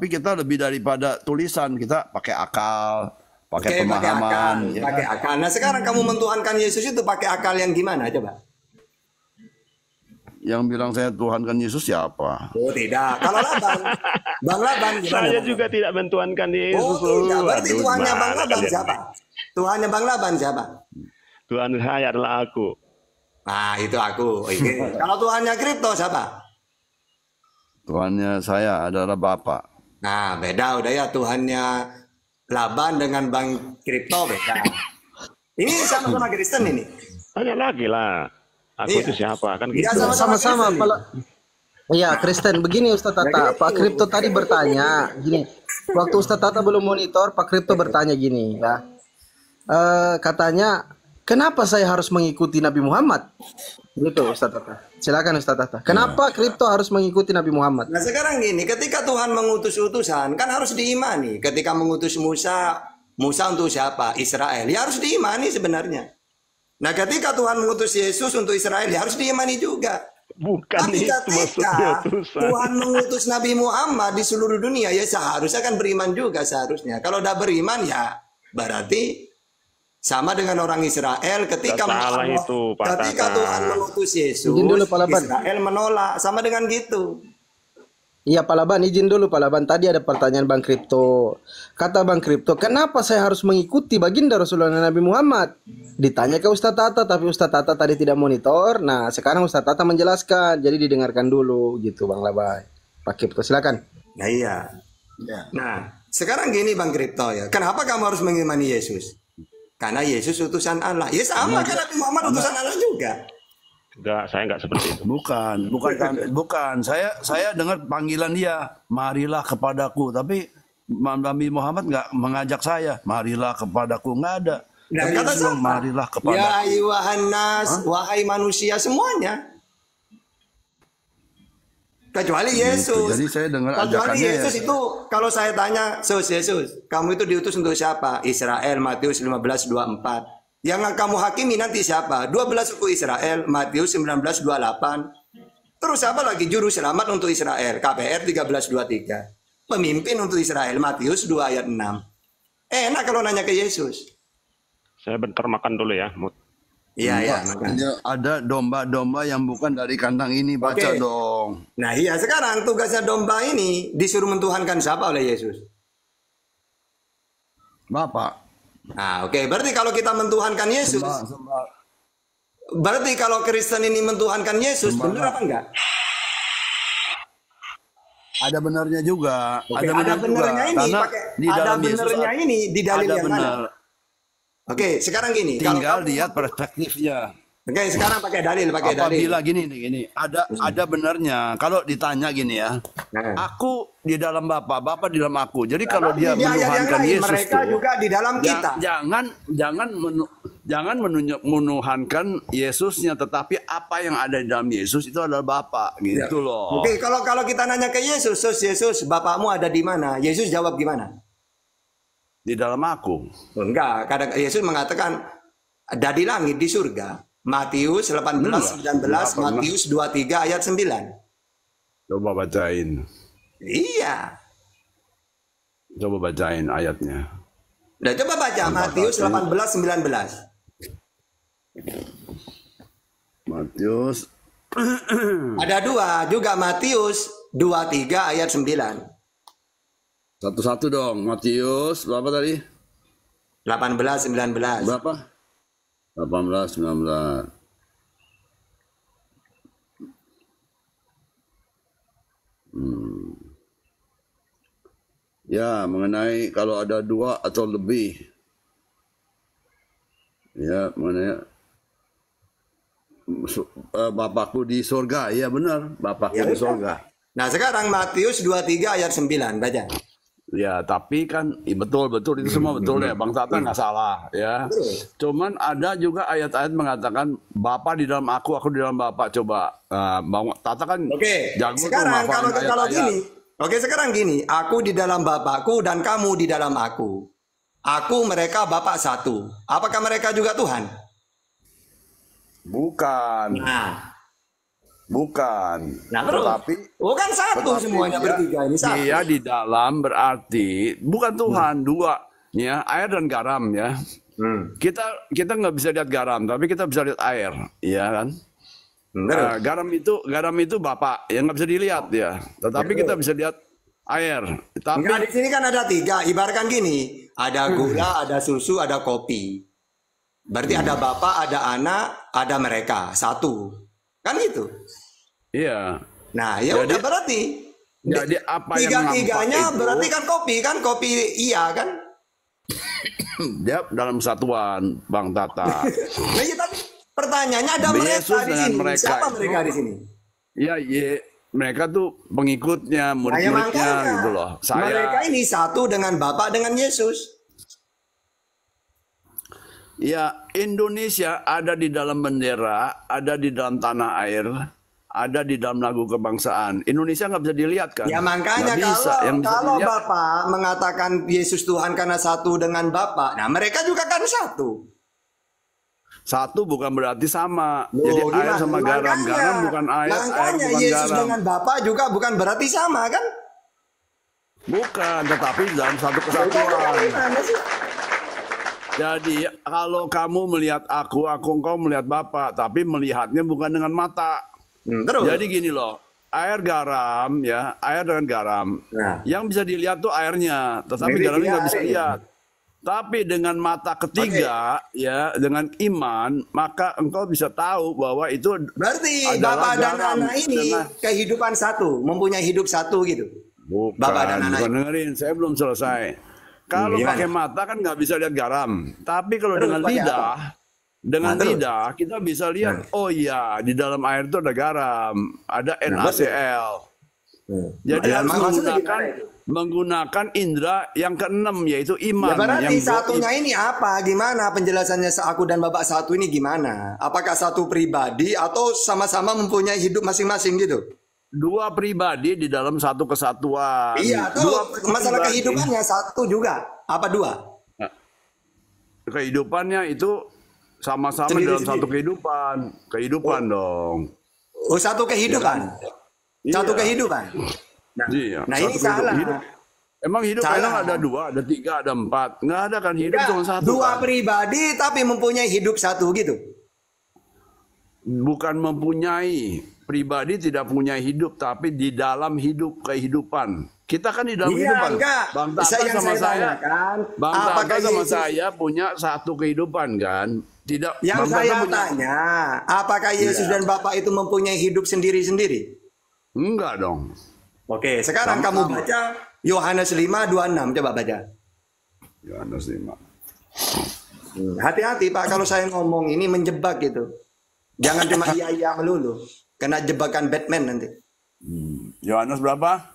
S2: kita lebih daripada tulisan, kita pakai akal, pakai
S5: Oke,
S2: pemahaman. Ya
S5: pakai
S2: kan?
S5: akal. Nah sekarang kamu mentuhankan Yesus itu pakai akal yang gimana coba?
S2: Yang bilang saya Tuhankan Yesus siapa?
S5: Oh tidak. Kalau Laban, Bang Laban gimana?
S3: Saya
S5: Bang?
S3: juga tidak mentuhankan Yesus.
S5: Oh tidak. Berarti
S3: Aduh,
S5: Tuhannya
S3: gimana
S5: Bang Laban
S3: kalian
S5: siapa?
S3: ini?
S5: Tuhannya Bang Laban siapa?
S3: Tuhan saya adalah aku.
S5: Nah itu aku. Oke. Kalau Tuhannya kripto siapa?
S2: Tuhannya saya adalah Bapak.
S5: Nah beda udah ya, Tuhannya Laban dengan Bang Kripto beda. Ini sama-sama Kristen ini.
S3: Tanya lagi lah. Aku
S5: Iya.
S3: itu siapa? Kan
S5: Iya,
S3: gitu.
S1: Sama-sama
S5: Kristen.
S1: Iya, Kristen. Begini Ustaz Tata, Pak Kripto tadi bertanya gini. Waktu Ustaz Tata belum monitor, Pak Kripto bertanya gini ya. Katanya, kenapa saya harus mengikuti Nabi Muhammad? Gitu Ustaz Tata. Silakan Ustaz Tata. Kenapa Kripto harus mengikuti Nabi Muhammad?
S5: Nah sekarang gini, ketika Tuhan mengutus utusan kan harus diimani. Ketika mengutus Musa untuk siapa? Israel. Ya harus diimani sebenarnya. Nah ketika Tuhan mengutus Yesus untuk Israel ya harus diimani juga.
S3: Bukan
S5: Tapi
S3: itu maksudnya
S5: ketika
S3: utusan.
S5: Tuhan mengutus Nabi Muhammad di seluruh dunia ya seharusnya kan beriman juga seharusnya. Kalau udah beriman ya berarti sama dengan orang Israel ketika
S3: Nggak salah
S5: Allah-
S3: itu, Pak
S5: ketika
S3: Tata.
S5: Tuhan mengutus Yesus,
S1: Izin dulu, Pak Laban.
S5: Israel menolak, sama dengan gitu.
S1: Iya Pak Laban, izin dulu Pak Laban. Tadi ada pertanyaan Bang Kripto. Kata Bang Kripto, kenapa saya harus mengikuti baginda Rasulullah Nabi Muhammad? Ditanya ke Ustaz Tata, tapi Ustaz Tata tadi tidak monitor. Nah, sekarang Ustaz Tata menjelaskan. Jadi didengarkan dulu gitu Bang Laban. Pak Kripto, silakan.
S5: Nah iya. Nah sekarang gini Bang Kripto ya, kenapa kamu harus mengimani Yesus? Karena Yesus utusan Allah. Ya sama kan Nabi Muhammad utusan Allah juga.
S3: Enggak, saya enggak seperti itu.
S2: Bukan. Saya dengar panggilan dia, marilah kepadaku. Tapi Nabi Muhammad nggak mengajak saya, marilah kepadaku, nggak ada.
S5: Nah,
S2: Tapi
S5: kata
S2: dia bilang,
S5: siapa?
S2: marilah
S5: Ya
S2: kepadaku.
S5: ayuhan nas, wahai manusia semuanya. Kecuali Yesus.
S2: Jadi saya dengar
S5: Kecuali
S2: ajakannya
S5: Yesus
S2: ya.
S5: itu kalau saya tanya, Yesus, kamu itu diutus untuk siapa? Israel, Matius 15:24. Yang kamu hakimi nanti siapa? 12 suku Israel, Matius 19:28. Terus apa lagi? Juru selamat untuk Israel, KPR 13:23. Pemimpin untuk Israel, Matius 2 ayat 6. Enak kalau nanya ke Yesus.
S3: Saya bentar makan dulu ya, Mut.
S5: Iya, ya.
S2: Ada domba-domba yang bukan dari kandang ini, baca
S5: Oke.
S2: dong.
S5: Nah iya sekarang tugasnya domba ini disuruh mentuhankan siapa oleh Yesus?
S2: Bapak.
S5: Nah oke, berarti kalau kita mentuhankan Yesus,
S2: Sembah.
S5: berarti kalau Kristen ini mentuhankan Yesus, benar apa enggak?
S2: ada benarnya juga.
S5: Oke,
S2: Ada
S5: ada
S2: benar juga.
S5: benernya ini
S2: Karena
S5: pakai
S2: di
S5: ada
S2: dalam Yesus
S5: benernya ini di dalil
S2: ada
S5: yang mana?
S2: benar.
S5: Oke, sekarang gini, kalau
S2: Tinggal
S5: kamu
S2: lihat perspektifnya.
S5: Oke, sekarang pakai dalil.
S2: Apabila gini, ada benarnya. Kalau ditanya gini ya,
S5: Nah.
S2: aku di dalam Bapa di dalam aku. Jadi kalau
S5: Tapi
S2: dia
S5: di ayat yang
S2: menuhankan
S5: lain,
S2: Yesus
S5: mereka
S2: tuh,
S5: juga di dalam kita.
S2: jangan menuhankan Yesusnya, tetapi apa yang ada di dalam Yesus itu adalah Bapa, gitu loh.
S5: Oke, kalau kita nanya ke Yesus, Yesus, Bapakmu ada di mana? Yesus jawab gimana?
S2: Di dalam aku.
S5: Enggak, kadang Yesus mengatakan ada di langit di surga. Matius 18, 19, Matius 23 ayat 9.
S2: Coba bacain.
S5: Iya.
S2: Coba bacain ayatnya.
S5: Nah, coba baca Matius 18, 19.
S2: Matius.
S5: Ada dua juga, Matius 23 ayat 9.
S2: Satu-satu dong. Matius berapa tadi?
S5: 18, 19.
S2: Berapa? 18, 19. Ya, mengenai kalau ada dua atau lebih. Ya, mengenai Bapakku di surga. Ya benar, Bapakku
S5: Ya,
S2: di
S5: benar.
S2: surga.
S5: Nah, sekarang Matius 23 ayat 9, baca.
S2: Ya, tapi kan betul itu semua betul ya, Bang Tata nggak salah ya. Cuman ada juga ayat-ayat mengatakan Bapa di dalam aku di dalam Bapa. Coba Bang Tata kan
S5: Oke,
S2: jago tuh
S5: sekarang
S2: ngafalin
S5: kalau
S2: ayat-ayat.
S5: gini. Oke, sekarang gini, aku di dalam Bapakku dan kamu di dalam aku. Aku mereka Bapak satu. Apakah mereka juga Tuhan?
S2: Bukan, bukan.
S5: Nah, terus?
S2: Tetapi
S5: Bukan satu semuanya bertiga ini satu.
S2: dia di dalam berarti bukan Tuhan, dua ya, air dan garam ya. Kita nggak bisa lihat garam, tapi kita bisa lihat air, ya kan? Garam itu Bapak yang nggak bisa dilihat ya, tetapi kita bisa lihat air. Tapi
S5: Enggak, di sini kan ada tiga. Ibaratkan gini, ada gula, ada susu, ada kopi. Berarti ada Bapak, ada anak, ada mereka satu. Kan gitu.
S2: iya,
S5: Nah, ya
S2: Jadi-
S5: udah berarti.
S2: jadi apa yang
S5: Tiga-tiganya
S2: nampak itu,
S5: berarti kan kopi iya kan?
S2: dia dalam satuan, Bang Tata.
S5: Nah, iya, tapi pertanyaannya ada
S2: Yesus
S5: mereka di
S2: dengan
S5: sini.
S2: mereka
S5: Siapa
S2: itu-
S5: mereka di sini?
S2: Ya, mereka tuh pengikutnya,
S5: Nah, ya
S2: murid-muridnya
S5: makanya.
S2: gitu loh.
S5: Mereka ini satu dengan Bapak dengan Yesus.
S2: Ya, Indonesia ada di dalam bendera, ada di dalam tanah air, ada di dalam lagu kebangsaan. Indonesia nggak bisa dilihat kan?
S5: Ya makanya
S2: Nggak bisa. Yang bisa
S5: kalau
S2: dilihat,
S5: Bapak mengatakan Yesus Tuhan karena satu dengan Bapak, nah mereka juga kan satu.
S2: satu bukan berarti sama.
S5: Loh,
S2: Jadi air
S5: gimana?
S2: sama garam.
S5: Makanya-
S2: Garam bukan air
S5: Makanya
S2: bukan
S5: Yesus
S2: garam.
S5: dengan Bapak juga bukan berarti sama kan?
S2: Bukan, tetapi dalam satu kesatuan.
S5: Gimana sih?
S2: Jadi kalau kamu melihat aku engkau melihat Bapa, tapi melihatnya bukan dengan mata.
S5: Terus.
S2: Jadi gini loh, air garam ya, air dengan garam.
S5: Nah.
S2: Yang bisa dilihat tuh airnya, tetapi
S5: Jadi
S2: garamnya
S5: dia
S2: nggak bisa
S5: air.
S2: lihat. Tapi dengan mata ketiga ya, dengan iman, maka engkau bisa tahu bahwa itu
S5: Berarti
S2: adalah
S5: Bapak dan
S2: garam
S5: anak ini
S2: dengan-
S5: kehidupan satu, mempunyai hidup satu gitu.
S2: bukan,
S5: Bapak dan anak.
S2: bukan dengerin, saya belum selesai. Kalau
S5: Gimana?
S2: pakai mata kan nggak bisa lihat garam, tapi kalau
S5: Terus
S2: dengan
S5: pakai
S2: lidah, dengan
S5: Nah, terus?
S2: lidah kita bisa lihat, oh iya di dalam air itu ada garam, ada NaCl. Jadi
S5: Nah,
S2: harus
S5: maksudnya
S2: menggunakan
S5: gimana itu?
S2: menggunakan indera yang keenam yaitu
S5: Ya
S2: iman.
S5: berarti
S2: yang
S5: satunya ini apa? Gimana penjelasannya aku dan Bapak satu ini gimana? Apakah satu pribadi atau sama-sama mempunyai hidup masing-masing gitu?
S2: dua pribadi di dalam satu kesatuan.
S5: Iya,
S2: Dua
S5: tuh masalah
S2: pribadi.
S5: kehidupannya satu juga. Apa dua?
S2: Kehidupannya itu sama-sama
S5: Sendiri-sendiri.
S2: dalam satu kehidupan dong.
S5: Oh, satu kehidupan. Satu
S2: Iya.
S5: kehidupan. Nah,
S2: Iya,
S5: nah
S2: satu
S5: ini salah.
S2: hidup. Emang hidup
S5: Salah.
S2: emang ada dua, ada tiga, ada empat. Nggak ada kan hidup
S5: Enggak,
S2: cuma satu.
S5: dua
S2: kan?
S5: pribadi tapi mempunyai hidup satu gitu.
S2: Bukan mempunyai. Pribadi tidak punya hidup, tapi di dalam kehidupan. Kita kan di dalam
S5: Iya,
S2: kehidupan.
S5: enggak.
S2: Bang Tata
S5: Yang
S2: sama saya,
S5: tanyakan,
S2: Bang Tata
S5: apakah
S2: sama
S5: Yesus-
S2: saya punya satu kehidupan kan? Tidak.
S5: Yang
S2: Bang Tata
S5: saya
S2: punya-
S5: tanya, apakah Yesus
S2: Iya.
S5: dan Bapak itu mempunyai hidup sendiri-sendiri?
S2: Enggak dong.
S5: Oke, sekarang kamu
S2: Sama-sama.
S5: baca Yohanes 5:26, coba baca.
S2: Yohanes 5.
S5: Hati-hati Pak, kalau saya ngomong ini menjebak gitu. Jangan cuma iya melulu. Kena jebakan Batman nanti.
S2: Yohanes berapa?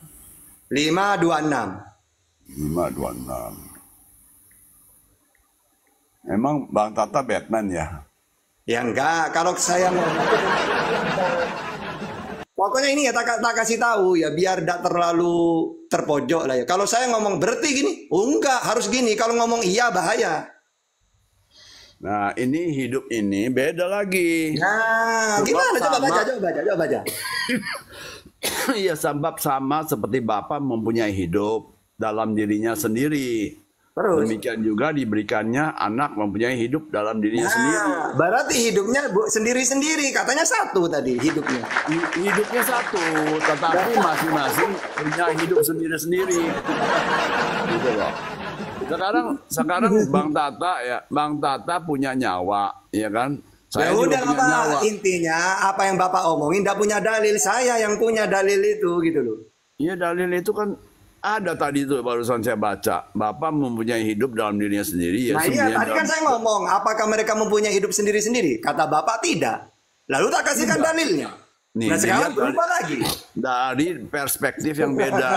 S5: 5:26.
S2: 5:26. Emang Bang Tata Batman ya?
S5: Ya enggak, kalau saya ngomong. Pokoknya ini ya tak kasih tahu ya, biar tidak terlalu terpojok lah ya. Kalau saya ngomong berarti gini, oh enggak, harus gini. Kalau ngomong iya bahaya.
S2: Nah, ini hidup ini beda lagi.
S5: Nah, gimana? Coba baca.
S2: Iya, sebab sama seperti Bapa mempunyai hidup dalam dirinya sendiri.
S5: Terus.
S2: Demikian juga diberikannya anak mempunyai hidup dalam dirinya sendiri.
S5: Nah, berarti hidupnya sendiri-sendiri. Katanya satu tadi hidupnya.
S2: Hidupnya satu, tetapi masing-masing punya hidup sendiri-sendiri. Gitu loh. Sekarang Bang Tata punya nyawa, ya kan?
S5: Ya
S2: Saya juga
S5: udah
S2: punya
S5: Bapak,
S2: nyawa.
S5: intinya apa yang Bapak omongin tidak punya dalil. Saya yang punya dalil itu gitu loh.
S2: Iya, dalil itu kan ada tadi itu barusan saya baca. Bapak mempunyai hidup dalam dirinya sendiri. Ya
S5: Nah iya, tadi kan saya ngomong, apakah mereka mempunyai hidup sendiri-sendiri? Kata Bapak tidak. Lalu tak kasihkan dalilnya.
S2: Nih,
S5: Nah sekarang
S2: lihat
S5: berubah lagi.
S2: dari perspektif yang beda.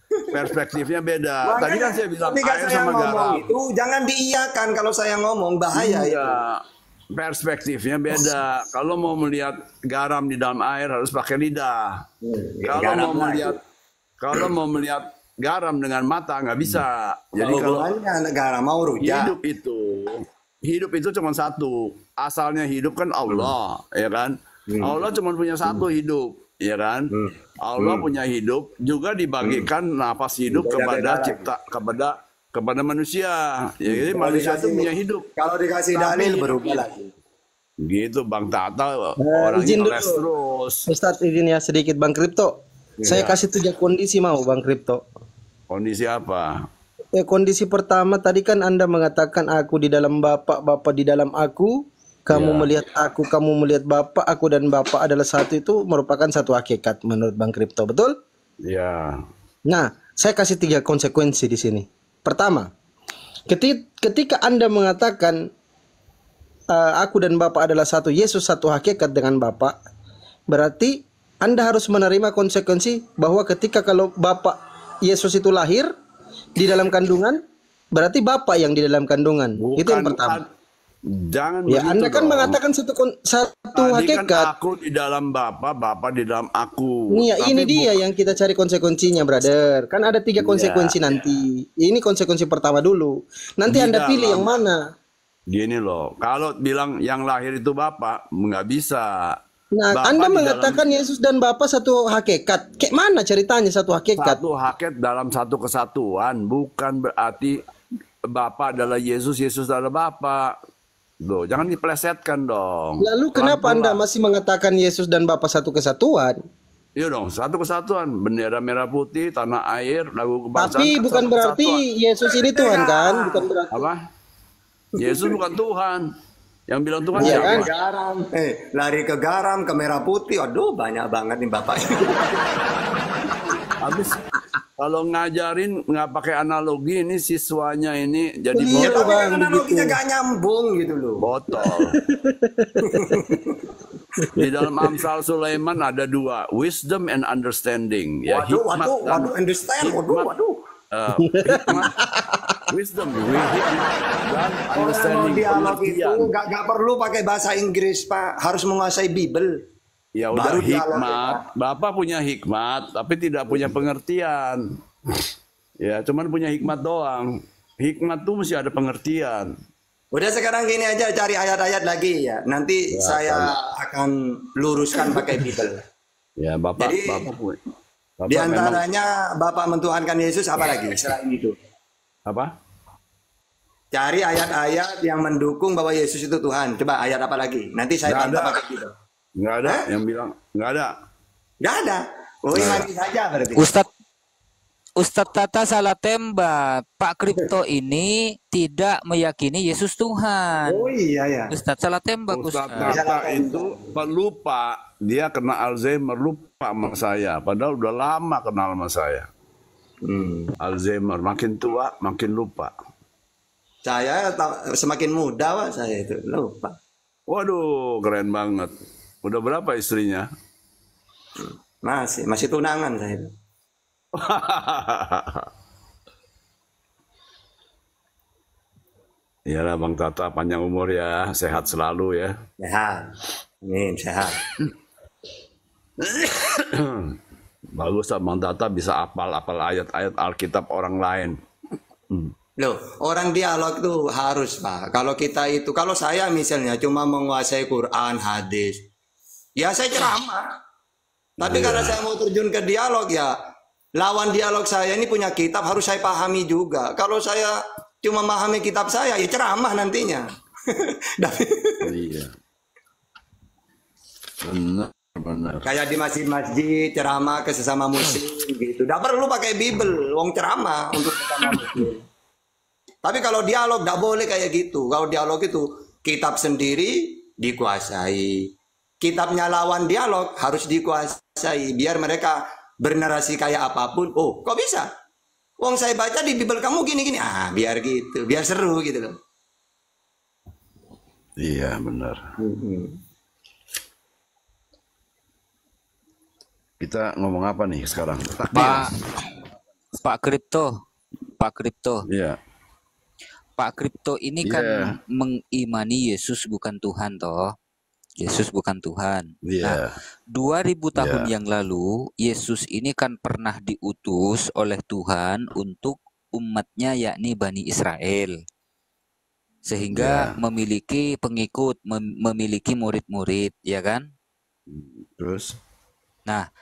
S2: Perspektifnya beda. Tadi kan saya bilang
S5: ketika
S2: air
S5: saya
S2: sama
S5: ngomong
S2: garam.
S5: itu jangan diiyakan kalau saya ngomong, bahaya itu.
S2: Iya, perspektifnya beda. Kalau mau melihat garam di dalam air harus pakai lidah. Kalau mau melihat garam dengan mata nggak bisa. Jadi kalau
S5: negara mau rujak.
S2: hidup itu cuma satu. Asalnya hidup kan Allah, ya kan? Allah cuma punya satu hidup, ya kan? Allah punya hidup juga dibagikan nafas hidup kepada manusia. Ya, jadi manusia itu punya hidup.
S5: Kalau dikasih dalil berubah lagi.
S2: Gitu Bang Tata orangnya
S1: izin dulu.
S2: les terus.
S1: Ustadz izin ya sedikit Bang Kripto. Saya kasih 3 kondisi mau Bang Kripto.
S2: Kondisi apa?
S1: Kondisi pertama tadi kan Anda mengatakan aku di dalam Bapak, Bapak di dalam aku. Kamu melihat aku, kamu melihat Bapak, aku dan Bapak adalah satu, itu merupakan satu hakikat menurut Bang Kripto, betul?
S2: Ya.
S1: Nah, saya kasih 3 konsekuensi di sini. Pertama, ketika Anda mengatakan aku dan Bapak adalah satu, Yesus satu hakikat dengan Bapak, berarti Anda harus menerima konsekuensi bahwa ketika kalau Bapak Yesus itu lahir di dalam kandungan, berarti Bapak yang di dalam kandungan. Itu yang pertama.
S2: Jangan
S1: Ya,
S2: begitu
S1: Anda kan
S2: dong.
S1: mengatakan satu
S2: Tadi
S1: hakikat.
S2: kan aku di dalam Bapa, Bapa di dalam aku.
S1: Iya,
S2: Tapi
S1: ini dia yang kita cari konsekuensinya, brother. Kan ada 3 konsekuensi nanti. Ini konsekuensi pertama dulu. Nanti
S2: Di
S1: Anda pilih
S2: dalam-
S1: yang mana.
S2: Gini loh, kalau bilang yang lahir itu Bapak, nggak bisa.
S1: Nah,
S2: Bapak
S1: Anda
S2: di
S1: mengatakan Yesus dan Bapa satu hakikat. Kayak mana ceritanya satu hakikat?
S2: satu hakikat dalam satu kesatuan, bukan berarti Bapa adalah Yesus, Yesus adalah Bapa. Loh, jangan diplesetkan dong.
S1: Lalu kenapa
S2: Pelan-pelan.
S1: Anda masih mengatakan Yesus dan Bapa satu kesatuan?
S2: Iya dong, satu kesatuan, bendera merah putih, tanah air, lagu kebangsaan.
S1: Tapi
S2: kan
S1: bukan
S2: satu
S1: berarti
S2: kesatuan.
S1: Yesus ini Tuhan kan? Bukan berarti.
S2: Apa? Yesus bukan Tuhan. Yang bilang Tuhan
S1: Iya
S2: siapa?
S1: kan?
S5: Garam, lari ke garam, ke merah putih. Aduh, banyak banget nih Bapak.
S2: Habis kalau ngajarin nggak pakai analogi, ini siswanya ini jadi
S1: Iya,
S2: botol.
S1: Bang,
S5: Analoginya
S1: begitu.
S5: gak nyambung gitu loh.
S2: Botol. Di dalam Amsal Sulaiman ada 2, wisdom and understanding. Ya,
S5: Waduh, understand. Waduh.
S2: Hikmat, wisdom, hikmat dan understanding.
S5: Dialog itu
S2: pengertian.
S5: gak perlu pakai bahasa Inggris Pak, harus menguasai Bible.
S2: Ya udah
S5: Baru dialog
S2: hikmat. Bapak punya hikmat, tapi tidak punya pengertian. Ya, cuman punya hikmat doang. Hikmat tuh mesti ada pengertian.
S5: Udah sekarang gini aja, cari ayat-ayat lagi ya. Nanti saya akan luruskan pakai Bible.
S2: Ya, Bapak,
S5: Jadi,
S2: Bapak punya. Bapak
S5: Di
S2: memang
S5: antaranya Bapak mentuhankan Yesus, apa lagi selain itu?
S2: apa?
S5: Cari ayat-ayat yang mendukung bahwa Yesus itu Tuhan. Coba ayat apa lagi? Nanti saya
S2: Nggak
S5: bantah
S2: ada.
S5: pakai Bible.
S2: Nggak ada yang bilang nggak ada.
S5: Gak ada. Oh, imani saja berarti.
S4: Ustadz, Ustadz Tata salah tembak. Pak Kripto ini tidak meyakini Yesus Tuhan.
S5: Oh iya ya.
S4: Ustadz salah tembak,
S2: Ustaz
S4: Ustadz.
S2: Tata itu pelupa. Dia kena Alzheimer, lupa sama saya. Padahal udah lama kenal sama saya. Alzheimer, makin tua makin lupa.
S5: Saya semakin muda Pak, saya itu lupa.
S2: Waduh, keren banget. Udah berapa istrinya?
S5: Masih tunangan saya itu.
S2: Iyalah Bang Tata, panjang umur ya, sehat selalu ya.
S5: Sehat. Amin, sehat.
S2: Bagus lah Bang Tata bisa apal ayat-ayat Alkitab orang lain.
S5: Loh, orang dialog itu harus Pak. Kalau kita itu, kalau saya misalnya cuma menguasai Quran, hadis, ya saya ceramah. Tapi kalau saya mau terjun ke dialog ya, lawan dialog saya ini punya kitab harus saya pahami juga. Kalau saya cuma memahami kitab saya, ya ceramah nantinya.
S2: Iya. Benar.
S5: Kayak di masjid-masjid ceramah ke sesama muslim gitu. Tidak perlu pakai Bible, wong ceramah untuk sesama muslim. Tapi kalau dialog tidak boleh kayak gitu. Kalau dialog itu kitab sendiri dikuasai. Kitabnya lawan dialog harus dikuasai. Biar mereka bernarasi kayak apapun. Oh, kok bisa? Wong saya baca di Bible kamu gini-gini. Ah, biar gitu. Biar seru gitu loh.
S2: Iya, benar. Kita ngomong apa nih sekarang?
S4: Pak Kripto.
S2: Iya.
S4: Pak Kripto ini kan mengimani Yesus bukan Tuhan toh. Yesus bukan Tuhan. Nah, 2000 tahun yang lalu Yesus ini kan pernah diutus oleh Tuhan untuk umatnya yakni Bani Israel. Sehingga memiliki pengikut, memiliki murid-murid, ya kan?
S2: Terus?
S4: Nah,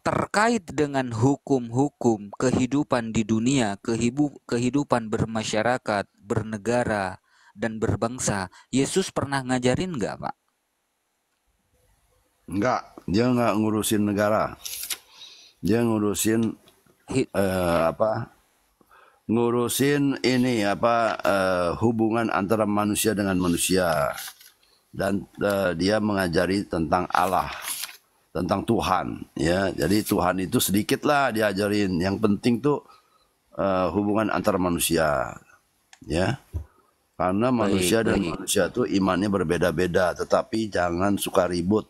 S4: terkait dengan hukum-hukum kehidupan di dunia, kehidupan bermasyarakat, bernegara, dan berbangsa, Yesus pernah ngajarin nggak, Pak?
S2: Enggak, dia nggak ngurusin negara. Dia ngurusin ngurusin ini hubungan antara manusia dengan manusia. Dan dia mengajari tentang Allah, tentang Tuhan, ya. Jadi Tuhan itu sedikit lah diajarin. Yang penting tuh hubungan antar manusia, ya. Karena manusia dan manusia tuh imannya berbeda-beda, tetapi jangan suka ribut.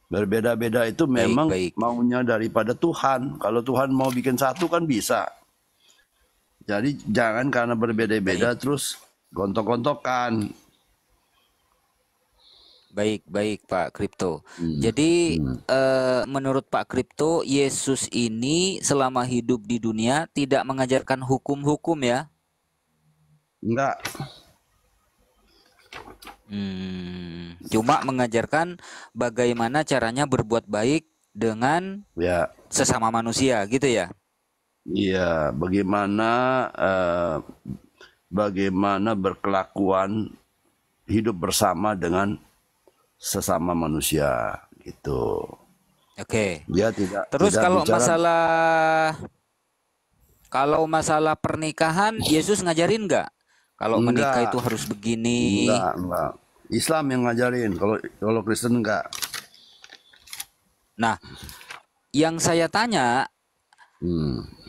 S2: Berbeda-beda itu memang maunya daripada Tuhan. Kalau Tuhan mau bikin satu kan bisa. Jadi jangan karena berbeda-beda terus gontok-gontokan.
S4: Baik Pak Kripto. Jadi menurut Pak Kripto, Yesus ini selama hidup di dunia tidak mengajarkan hukum-hukum ya?
S2: Enggak.
S4: Cuma mengajarkan bagaimana caranya berbuat baik dengan sesama manusia gitu ya?
S2: Iya, bagaimana berkelakuan hidup bersama dengan sesama manusia gitu.
S4: Oke.
S2: Dia tidak.
S4: Terus
S2: tidak
S4: kalau masalah pernikahan, Yesus ngajarin nggak? Kalau menikah itu harus begini.
S2: Enggak. Islam yang ngajarin. Kalau Kristen enggak.
S4: Nah, yang saya tanya,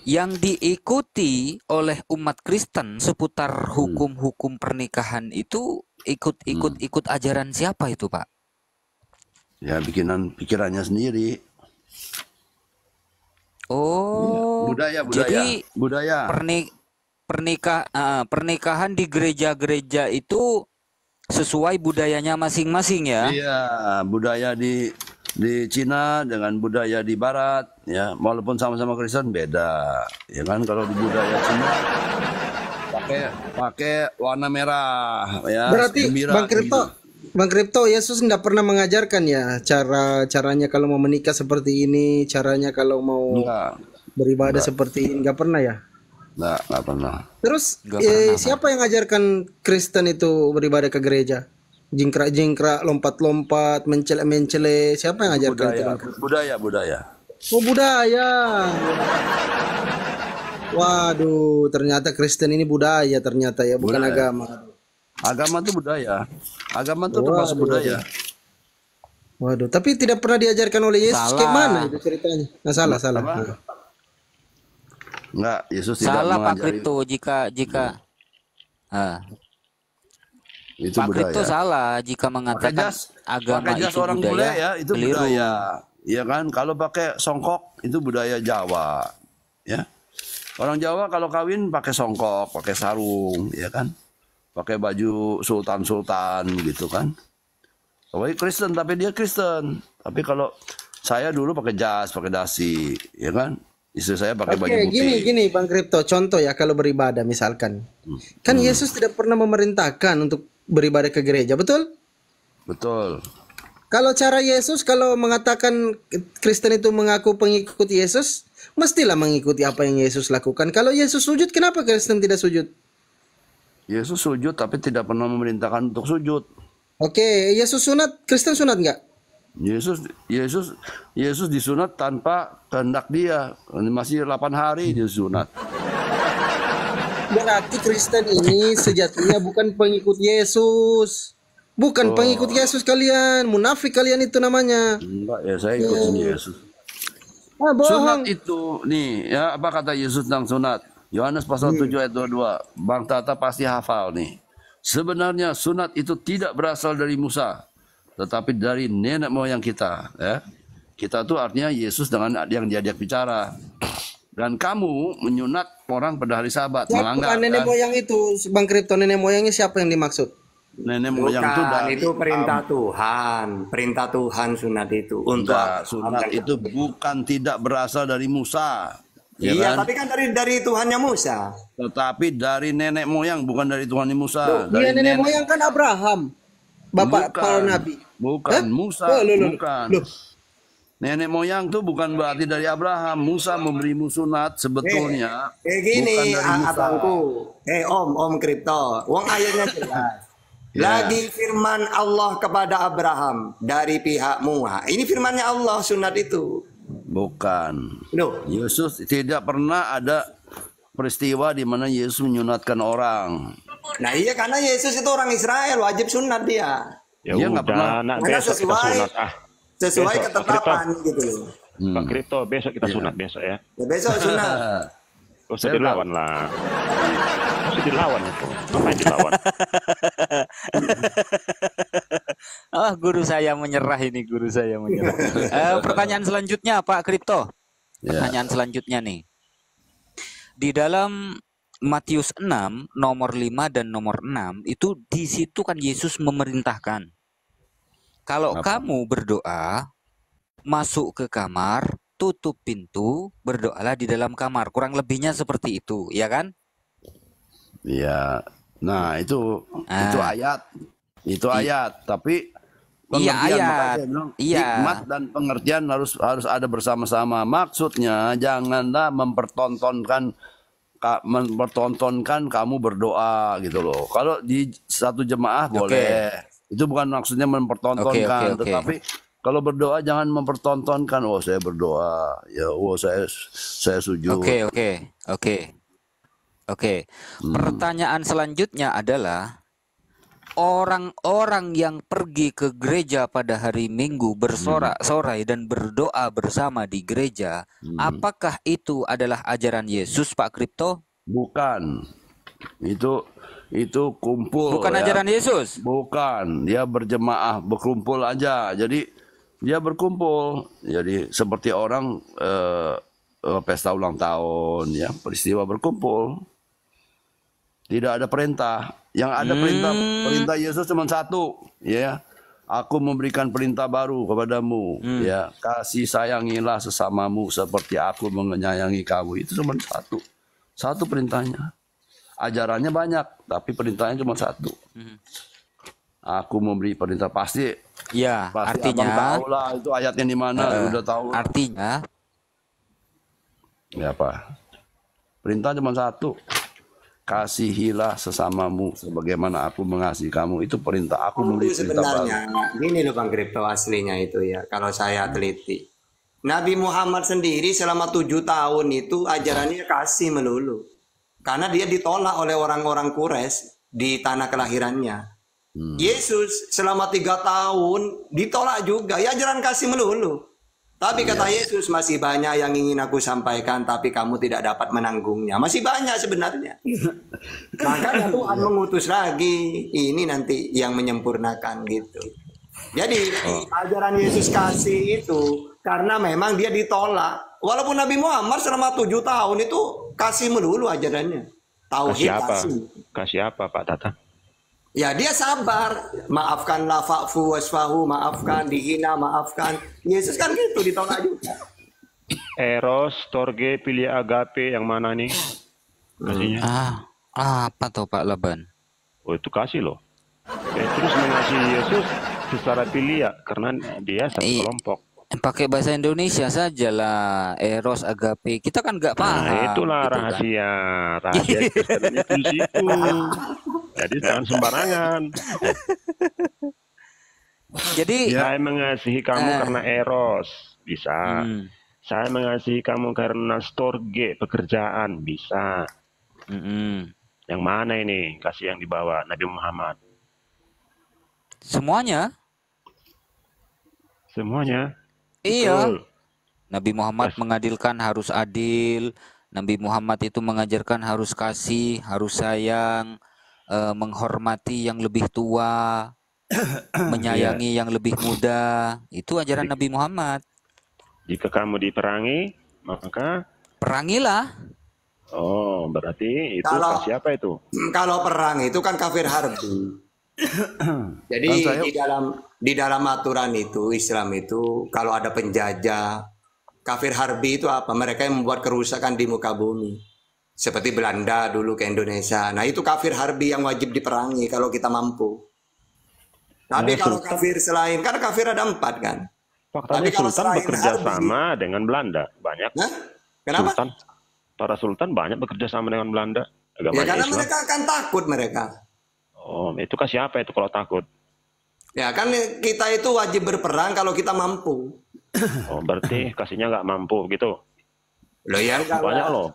S4: yang diikuti oleh umat Kristen seputar hukum-hukum pernikahan itu ikut ajaran siapa itu, Pak?
S2: Ya pikirannya sendiri.
S4: Oh,
S2: budaya.
S4: Pernikahan di gereja-gereja itu sesuai budayanya masing-masing ya?
S2: Iya, budaya di Cina dengan budaya di Barat, ya, walaupun sama-sama Kristen beda, ya kan? Kalau di budaya Cina pakai warna merah, ya.
S1: Berarti Bang Kripto, Yesus nggak pernah mengajarkan ya caranya kalau mau menikah seperti ini, caranya kalau mau beribadah seperti ini, nggak pernah ya?
S2: Nggak pernah.
S1: Terus siapa yang ngajarkan Kristen itu beribadah ke gereja? Jingkrak-jingkrak, lompat-lompat, mencele-mencele, siapa yang ngajarkan itu?
S2: Budaya.
S1: Oh, budaya. Waduh, ternyata Kristen ini budaya ternyata ya, bukan
S2: Budaya.
S1: agama.
S2: Agama itu budaya. Agama itu termasuk
S1: Waduh,
S2: budaya.
S1: waduh. Tapi tidak pernah diajarkan oleh Yesus. Kayak mana
S4: Salah.
S1: itu ceritanya? Nah, salah, salah.
S2: Apa?
S1: Nah.
S2: Enggak, Yesus tidak
S4: Salah Pak
S2: mengajari.
S4: Kripto jika
S2: Itu
S4: Pak Kripto
S2: budaya.
S4: salah jika
S2: Pakai
S4: mengatakan
S2: jas,
S4: agama
S2: pakai jas
S4: itu
S2: orang bule
S4: budaya.
S2: ya, itu
S4: Keliru.
S2: budaya. Iya kan? Kalau pakai songkok itu budaya Jawa, ya. Orang Jawa kalau kawin pakai songkok, pakai sarung, ya kan? Pakai baju sultan-sultan gitu kan. Oh, Kristen tapi dia Kristen. Tapi kalau saya dulu pakai jas, pakai dasi, ya kan? Istri saya pakai
S1: Oke,
S2: baju putih.
S1: gini Bang Kripto, contoh ya kalau beribadah misalkan. Kan Yesus tidak pernah memerintahkan untuk beribadah ke gereja, betul?
S2: Betul.
S1: Kalau cara Yesus, kalau mengatakan Kristen itu mengaku pengikut Yesus, mestilah mengikuti apa yang Yesus lakukan. Kalau Yesus sujud, kenapa Kristen tidak sujud?
S2: Yesus sujud tapi tidak pernah memerintahkan untuk sujud.
S1: Oke, Yesus sunat, Kristen sunat nggak?
S2: Yesus disunat tanpa kehendak dia. Masih 8 hari dia sunat.
S1: Berarti Kristen ini sejatinya bukan pengikut Yesus. Bukan pengikut Yesus kalian, munafik kalian itu namanya.
S2: Enggak ya, saya ikutin Yesus.
S1: Ah,
S2: Sunat
S1: bohong.
S2: itu nih ya, apa kata Yesus tentang sunat? Yohanes pasal 7 ayat 22. Bang Tata pasti hafal nih. Sebenarnya sunat itu tidak berasal dari Musa, tetapi dari nenek moyang kita, ya. Kita tuh artinya Yesus dengan yang diajak bicara. Dan kamu menyunat orang pada hari Sabat,
S1: Siapa
S2: melanggar
S1: nenek
S2: kan?
S1: moyang itu, Bang Kripto? Nenek moyangnya siapa yang dimaksud?
S2: Nenek moyang itu
S5: Bukan,
S2: dari
S5: itu perintah Tuhan. Perintah Tuhan sunat itu. Untuk
S2: Enggak, sunat itu bukan tidak berasal dari Musa. Ya
S5: Iya,
S2: kan?
S5: tapi kan dari Tuhannya Musa.
S2: Tetapi dari nenek moyang, bukan dari Tuhan Musa.
S1: Dia
S2: Dari
S1: nenek moyang kan Abraham, bapak
S2: Bukan.
S1: para nabi.
S2: Bukan
S1: Hah?
S2: Musa,
S1: Loh.
S2: bukan.
S1: Loh.
S2: Nenek moyang tuh bukan berarti dari Abraham. Musa memberimu sunat sebetulnya
S5: Kayak gini,
S2: bukan dari Musa.
S5: abangku. Om Kripto. Wong ayatnya jelas.
S2: Ya.
S5: Lagi firman Allah kepada Abraham dari pihakmu. Nah, ini firmannya Allah sunat itu.
S2: Bukan.
S5: Loh,
S2: Yesus tidak pernah ada peristiwa di mana Yesus menyunatkan orang.
S5: nah iya karena Yesus itu orang Israel, wajib sunat dia.
S3: Ya
S2: Dia nggak pernah.
S3: udah, nak
S5: Karena
S3: besok kita
S5: sesuai-
S3: sunat
S5: Sesuai
S3: Besok,
S5: ketetapan gitu loh.
S3: Pak Kripto, besok kita sunat besok ya.
S5: Ya, besok sunat.
S3: Gak usah
S2: Saya
S3: dilawan lah. Gak usah dilawan itu. Ngapain dilawan?
S4: Ah, guru saya menyerah ini, guru saya menyerah. Pertanyaan selanjutnya Pak Kripto.
S2: Ya.
S4: Pertanyaan selanjutnya nih. Di dalam Matius 6 nomor 5 dan nomor 6 itu di situ kan Yesus memerintahkan. Kalau
S2: Apa?
S4: kamu berdoa, masuk ke kamar, tutup pintu, berdoalah di dalam kamar. Kurang lebihnya seperti itu, ya kan?
S2: Iya. Nah, itu
S4: Ah.
S2: ayat. Itu ayat, tapi
S4: Iya,
S2: pengertian,
S4: ayat.
S2: makanya saya bilang,
S4: Iya.
S2: hikmat dan pengertian harus ada bersama-sama. Maksudnya janganlah mempertontonkan kamu berdoa gitu loh. Kalau di satu jemaah boleh. Itu bukan maksudnya mempertontonkan,
S4: Oke.
S2: tetapi kalau berdoa jangan mempertontonkan. Oh, saya berdoa. Ya, saya sujud.
S4: Oke. Pertanyaan selanjutnya adalah orang-orang yang pergi ke gereja pada hari Minggu bersorak-sorai dan berdoa bersama di gereja, apakah itu adalah ajaran Yesus, Pak Kripto?
S2: Bukan. Itu kumpul.
S4: Bukan
S2: ya.
S4: ajaran Yesus.
S2: Bukan, dia berjemaah, berkumpul aja. Jadi dia berkumpul. Jadi seperti orang pesta ulang tahun, ya, peristiwa berkumpul. Tidak ada perintah. Yang ada perintah Yesus cuma satu, ya. Aku memberikan perintah baru kepadamu, ya. Kasih sayangilah sesamamu seperti aku menyayangi kamu. Itu cuma satu. Satu perintahnya. Ajarannya banyak, tapi perintahnya cuma satu. Aku memberi perintah pasti
S4: Ya,
S2: abang
S4: artinya
S2: tahu lah itu ayatnya di mana, udah tahu.
S4: artinya
S2: Ya apa? Perintah cuma satu. Kasihilah sesamamu sebagaimana aku mengasihi kamu. Itu perintah. Aku memberi
S5: Itu
S2: perintah baru.
S5: sebenarnya gini loh Bang Kripto aslinya itu ya. Kalau saya teliti. Nabi Muhammad sendiri selama 7 tahun itu ajarannya kasih melulu. Karena dia ditolak oleh orang-orang Quraisy di tanah kelahirannya. Yesus selama 3 tahun ditolak juga. Ya ajaran kasih melulu. Tapi kata Yesus, masih banyak yang ingin aku sampaikan, tapi kamu tidak dapat menanggungnya. Masih banyak sebenarnya. Makanya Tuhan mengutus lagi. Ini nanti yang menyempurnakan gitu. Jadi ajaran Yesus kasih itu karena memang dia ditolak. Walaupun Nabi Muhammad selama 7 tahun itu kasih melulu ajarannya. Tauhid kasih.
S3: Kasih apa Pak Tata?
S5: Ya dia sabar, maafkanlah, fa'fu wasfahu, maafkan, dihina, maafkan. Yesus kan gitu, ditolak juga.
S3: Eros, Storge, Pilia Agape, yang mana nih? Kasihnya.
S4: Apa tuh Pak Laban?
S3: Oh itu kasih loh. Terus mengasihi Yesus secara Pilia, karena dia satu kelompok.
S4: Pakai bahasa Indonesia saja lah, Eros, Agape. Kita kan nggak paham.
S3: Nah itulah
S4: gitu
S3: rahasia. Rahasia Kristennya di situ. Jadi jangan sembarangan.
S4: Jadi
S3: Saya mengasihi kamu karena Eros, bisa. Saya mengasihi kamu karena Storge, pekerjaan, bisa. Yang mana ini kasih yang dibawa Nabi Muhammad?
S4: semuanya,
S3: Semuanya.
S4: iya.
S3: Betul.
S4: Nabi Muhammad mengadilkan harus adil. Nabi Muhammad itu mengajarkan harus kasih, harus sayang, menghormati yang lebih tua, menyayangi yang lebih muda. Itu ajaran Nabi Muhammad.
S3: Jika kamu diperangi, maka
S4: Perangilah.
S3: oh berarti itu
S5: Kalau-
S3: kasih apa itu?
S5: Kalau perang itu kan kafir harbi. Jadi di dalam aturan itu Islam itu kalau ada penjajah, kafir harbi itu apa? Mereka yang membuat kerusakan di muka bumi. Seperti Belanda dulu ke Indonesia. Nah itu kafir harbi yang wajib diperangi kalau kita mampu. Tapi kalau kafir selain, kan kafir ada 4 kan?
S3: Faktanya
S5: Tapi kalau
S3: Sultan
S5: selain
S3: bekerja
S5: harbi-
S3: sama dengan Belanda banyak.
S5: Hah? Kenapa?
S3: Para sultan banyak bekerja sama dengan Belanda.
S5: Ya
S3: Agama
S5: karena
S3: Islam.
S5: mereka akan takut mereka.
S3: Oh itu kasih apa itu kalau takut?
S5: Ya kan kita itu wajib berperang kalau kita mampu.
S3: Oh berarti kasihnya nggak mampu gitu.
S5: Loh ya enggak
S3: Banyak
S5: lah.
S3: loh.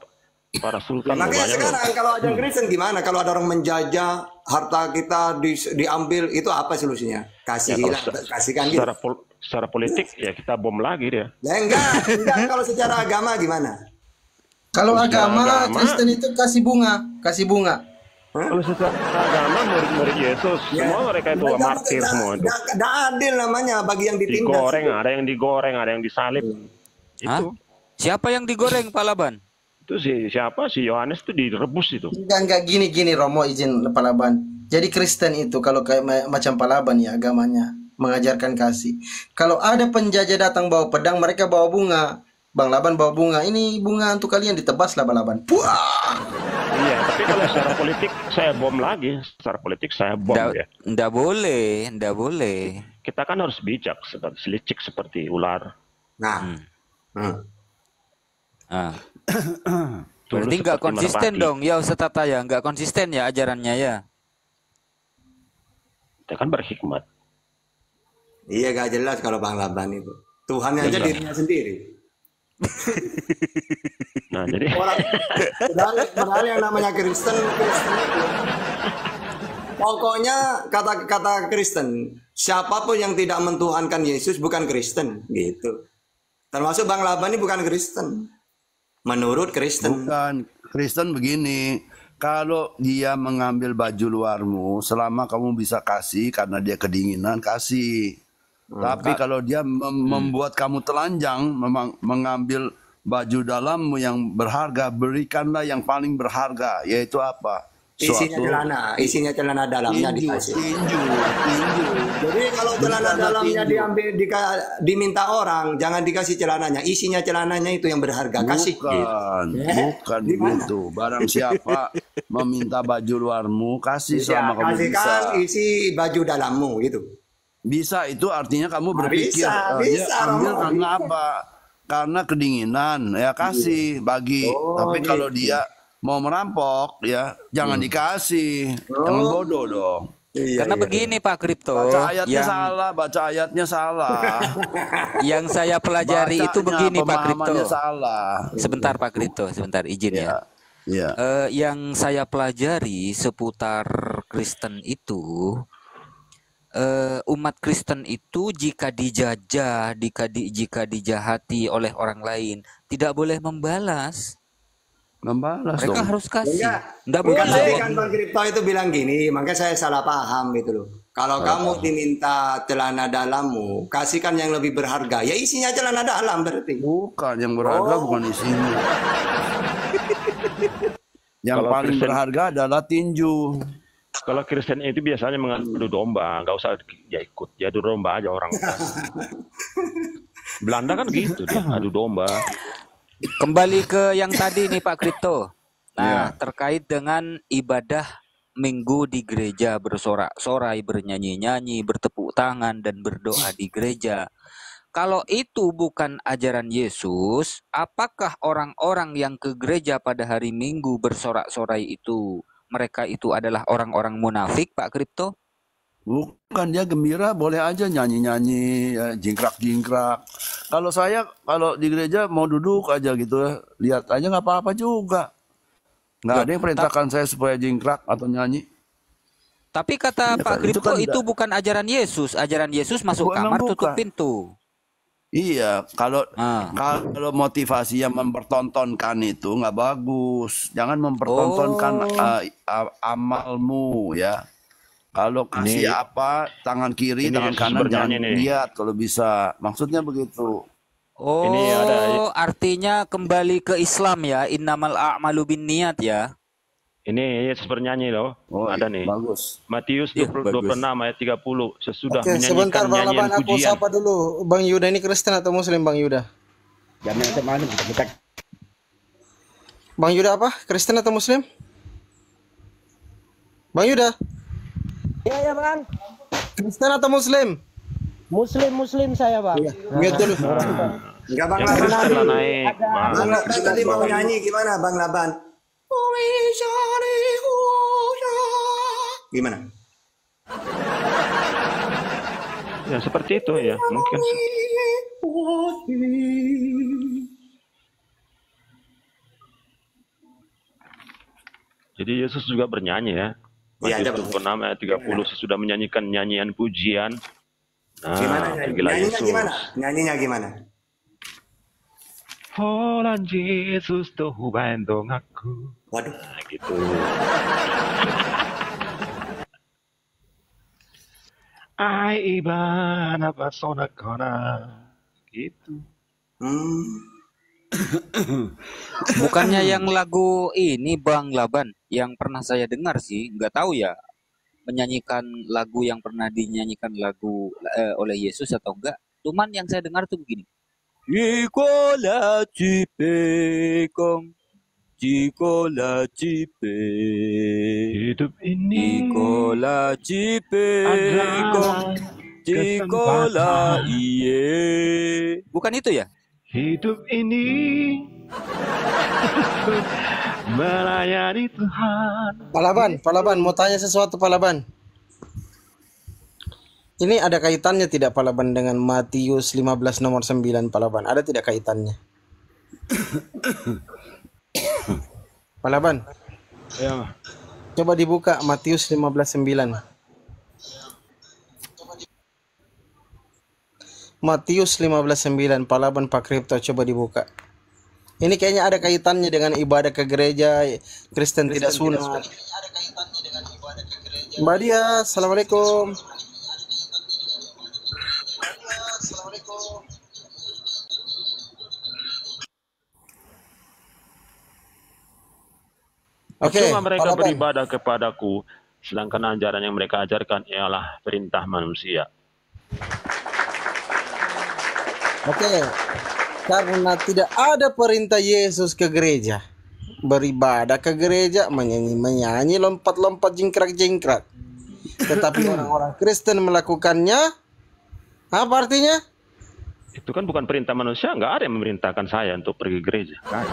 S3: Para sultan loh,
S5: Makanya
S3: banyak loh.
S5: sekarang kalau ada Kristen gimana? Kalau ada orang menjajah harta kita diambil, itu apa solusinya?
S3: Ya,
S5: Kasihkan gitu.
S3: secara politik ya kita bom lagi dia.
S5: Ya enggak kalau secara agama gimana?
S1: Kalau agama
S3: agama-
S1: Kristen itu kasih bunga.
S3: Kalau secara agama murid-murid Yesus semua mereka itu martir semua itu.
S5: Enggak adil namanya bagi yang ditindas.
S3: Digoreng, ada yang digoreng, ada yang disalib.
S4: Hah?
S3: Itu
S4: Siapa yang digoreng Pak Laban?
S3: itu siapa si Yohanes itu direbus itu.
S1: Enggak gini Romo, izin Palaban. Jadi Kristen itu kalau kayak macam Palaban ya agamanya mengajarkan kasih. Kalau ada penjajah datang bawa pedang, mereka bawa bunga. Bang Laban bawa bunga. Ini bunga untuk kalian, ditebas lah Bang Laban. Puah!
S3: Iya, tapi kalau secara politik saya bom lagi. Secara politik saya bom ya.
S4: Nggak boleh, nggak boleh.
S3: Kita kan harus bijak, selicik seperti ular.
S5: Nah.
S4: Ah.
S3: Tulus
S4: Berarti nggak
S3: seperti
S4: konsisten
S3: merpati.
S4: dong, ya Ustaz Tata ya, nggak konsisten ya ajarannya ya.
S3: Kita kan berhikmat.
S5: Iya gak jelas kalau Bang Laban itu. Tuhan aja dirinya sendiri.
S3: Nah, jadi
S5: Padahal yang namanya Kristen itu. Pokoknya kata Kristen, siapapun yang tidak mentuhankan Yesus bukan Kristen, gitu. Termasuk Bang Laban ini bukan Kristen. Menurut Kristen.
S2: Bukan, Kristen begini, kalau dia mengambil baju luarmu, selama kamu bisa kasih karena dia kedinginan, kasih. Tapi kalau dia membuat kamu telanjang, mengambil baju dalammu yang berharga, berikanlah yang paling berharga, yaitu apa?
S5: Isinya celana dalamnya dikasih.
S2: Tinju.
S5: Jadi kalau celana dalamnya diambil diminta orang, jangan dikasih celananya. Isinya celananya itu yang berharga, kasih.
S2: Bukan begitu. Barang siapa meminta baju luarmu, kasih selama kamu bisa.
S5: Kasihkan isi baju dalammu gitu.
S2: Bisa itu artinya kamu berpikir
S5: bisa,
S2: ambil
S5: Romo.
S2: karena apa? Karena kedinginan, ya kasih bagi. Tapi kalau dia mau merampok, ya jangan dikasih, jangan bodoh dong.
S5: Iya,
S4: Karena
S5: iya.
S4: begini Pak Kripto,
S2: Baca ayatnya
S4: yang
S2: salah, baca ayatnya salah.
S4: yang saya pelajari itu
S2: Bacanya,
S4: begini Pak Kripto.
S2: pemahamannya salah.
S4: Sebentar Pak Kripto, sebentar izin ya.
S2: Ya, ya.
S4: Yang saya pelajari seputar Kristen itu, umat Kristen itu jika dijajah, jika dijahati oleh orang lain, tidak boleh membalas.
S2: Membalas
S4: Mereka
S2: dong.
S4: harus kasih. Enggak
S5: Bukan tadi
S4: boleh.
S5: kan Bang Kripto itu bilang gini, makanya saya salah paham gitu loh. Kalau kamu diminta celana dalammu, kasihkan yang lebih berharga. Ya isinya celana dalam berarti.
S2: Bukan yang berharga, bukan isinya. Yang
S3: Kalau
S2: paling
S3: Kristen-
S2: berharga adalah tinju.
S3: Kalau Kristen itu biasanya mengadu domba, nggak usah ya ikut, ya adu domba aja orang. Belanda kan gitu dia, adu domba.
S4: Kembali ke yang tadi nih Pak Kripto. Nah,
S2: Iya.
S4: terkait dengan ibadah minggu di gereja, bersorak-sorai, bernyanyi-nyanyi, bertepuk tangan dan berdoa di gereja. Kalau itu bukan ajaran Yesus, apakah orang-orang yang ke gereja pada hari Minggu bersorak-sorai itu, mereka itu adalah orang-orang munafik, Pak Kripto?
S2: Bukan, dia gembira, boleh aja nyanyi-nyanyi, ya, jingkrak-jingkrak. Kalau di gereja mau duduk aja gitu ya, lihat aja nggak apa-apa juga. Nggak ada yang perintahkan saya supaya jingkrak atau nyanyi.
S4: Tapi kata
S2: Ya,
S4: Pak
S2: itu
S4: Kripto
S2: kan
S4: itu bukan ajaran Yesus. Ajaran Yesus masuk
S2: Memang
S4: kamar tutup
S2: bukan.
S4: pintu.
S2: Iya, kalau
S4: Ah.
S2: kalau motivasi yang mempertontonkan itu nggak bagus. Jangan mempertontonkan amalmu ya. Kalau kasih apa tangan kiri,
S3: ini
S2: tangan
S3: Yesus
S2: kanan jangan
S3: bernyanyi nih.
S2: lihat kalau bisa. Maksudnya begitu.
S4: Oh,
S3: Ini
S4: artinya kembali ke Islam ya. Innamal a'malu binniyat ya.
S3: Ini Yesus bernyanyi loh,
S2: Oh,
S3: ada nih.
S2: bagus.
S3: Matius
S4: Iya,
S3: 26 ayat 30, sesudah
S1: Oke, sebentar
S3: menyanyikan
S1: Bang
S3: nyanyian
S1: Laban, aku
S3: pujian.
S1: sapa dulu. Bang Yuda ini Kristen atau Muslim Bang Yuda? Bang Yuda apa? Kristen atau Muslim? Bang Yuda,
S7: Iya ya bang,
S1: Kristen atau Muslim?
S7: Muslim saya bang.
S1: Mute dulu.
S5: Enggak Bang
S3: Yang
S5: Laban
S3: Kristen
S5: tadi.
S3: lah naik.
S5: Bang Laban tadi mau nyanyi gimana Bang Laban? Gimana?
S3: Ya seperti itu ya, mungkin. Jadi Yesus juga bernyanyi ya.
S5: Iya, ada
S3: Matius
S5: betul.
S3: 26 ayat 30, sesudah menyanyikan nyanyian pujian.
S5: Gimana
S3: Nah, pergilah
S5: nyanyinya
S3: Yesus.
S5: gimana? Nyanyinya gimana?
S3: Holan Yesus to hubandong aku.
S5: Waduh.
S3: Nah, gitu. Ai ibana pasona kona. Gitu.
S4: Bukannya yang lagu ini Bang Laban yang pernah saya dengar sih, nggak tahu ya menyanyikan lagu yang pernah dinyanyikan lagu oleh Yesus atau enggak. Cuman yang saya dengar tuh begini. Jikola cipekong, jikola cipe,
S3: Hidup ini
S4: jikola cipekong, jikola iye. Bukan itu ya?
S3: hidup ini melayani Tuhan.
S1: Pak Laban, mau tanya sesuatu Pak Laban. Ini ada kaitannya tidak Pak Laban dengan Matius 15 nomor 9 Pak Laban? Ada tidak kaitannya? Pak Laban,
S3: Ya,
S1: coba dibuka Matius 15:9. Matius 15:9 Pak Laban Pak Kripto coba dibuka. Ini kayaknya ada kaitannya dengan ibadah ke gereja Kristen tidak sunat. Mbak Dia, assalamualaikum. Oke,
S3: Cuma mereka
S1: Pak Laban.
S3: beribadah kepadaku, sedangkan ajaran yang mereka ajarkan ialah perintah manusia.
S1: Oke, karena tidak ada perintah Yesus ke gereja, beribadah ke gereja, menyanyi-menyanyi, lompat-lompat, jingkrak-jingkrak. Tetapi orang-orang Kristen melakukannya, apa artinya?
S3: Itu kan bukan perintah manusia, nggak ada yang memerintahkan saya untuk pergi gereja. Kan?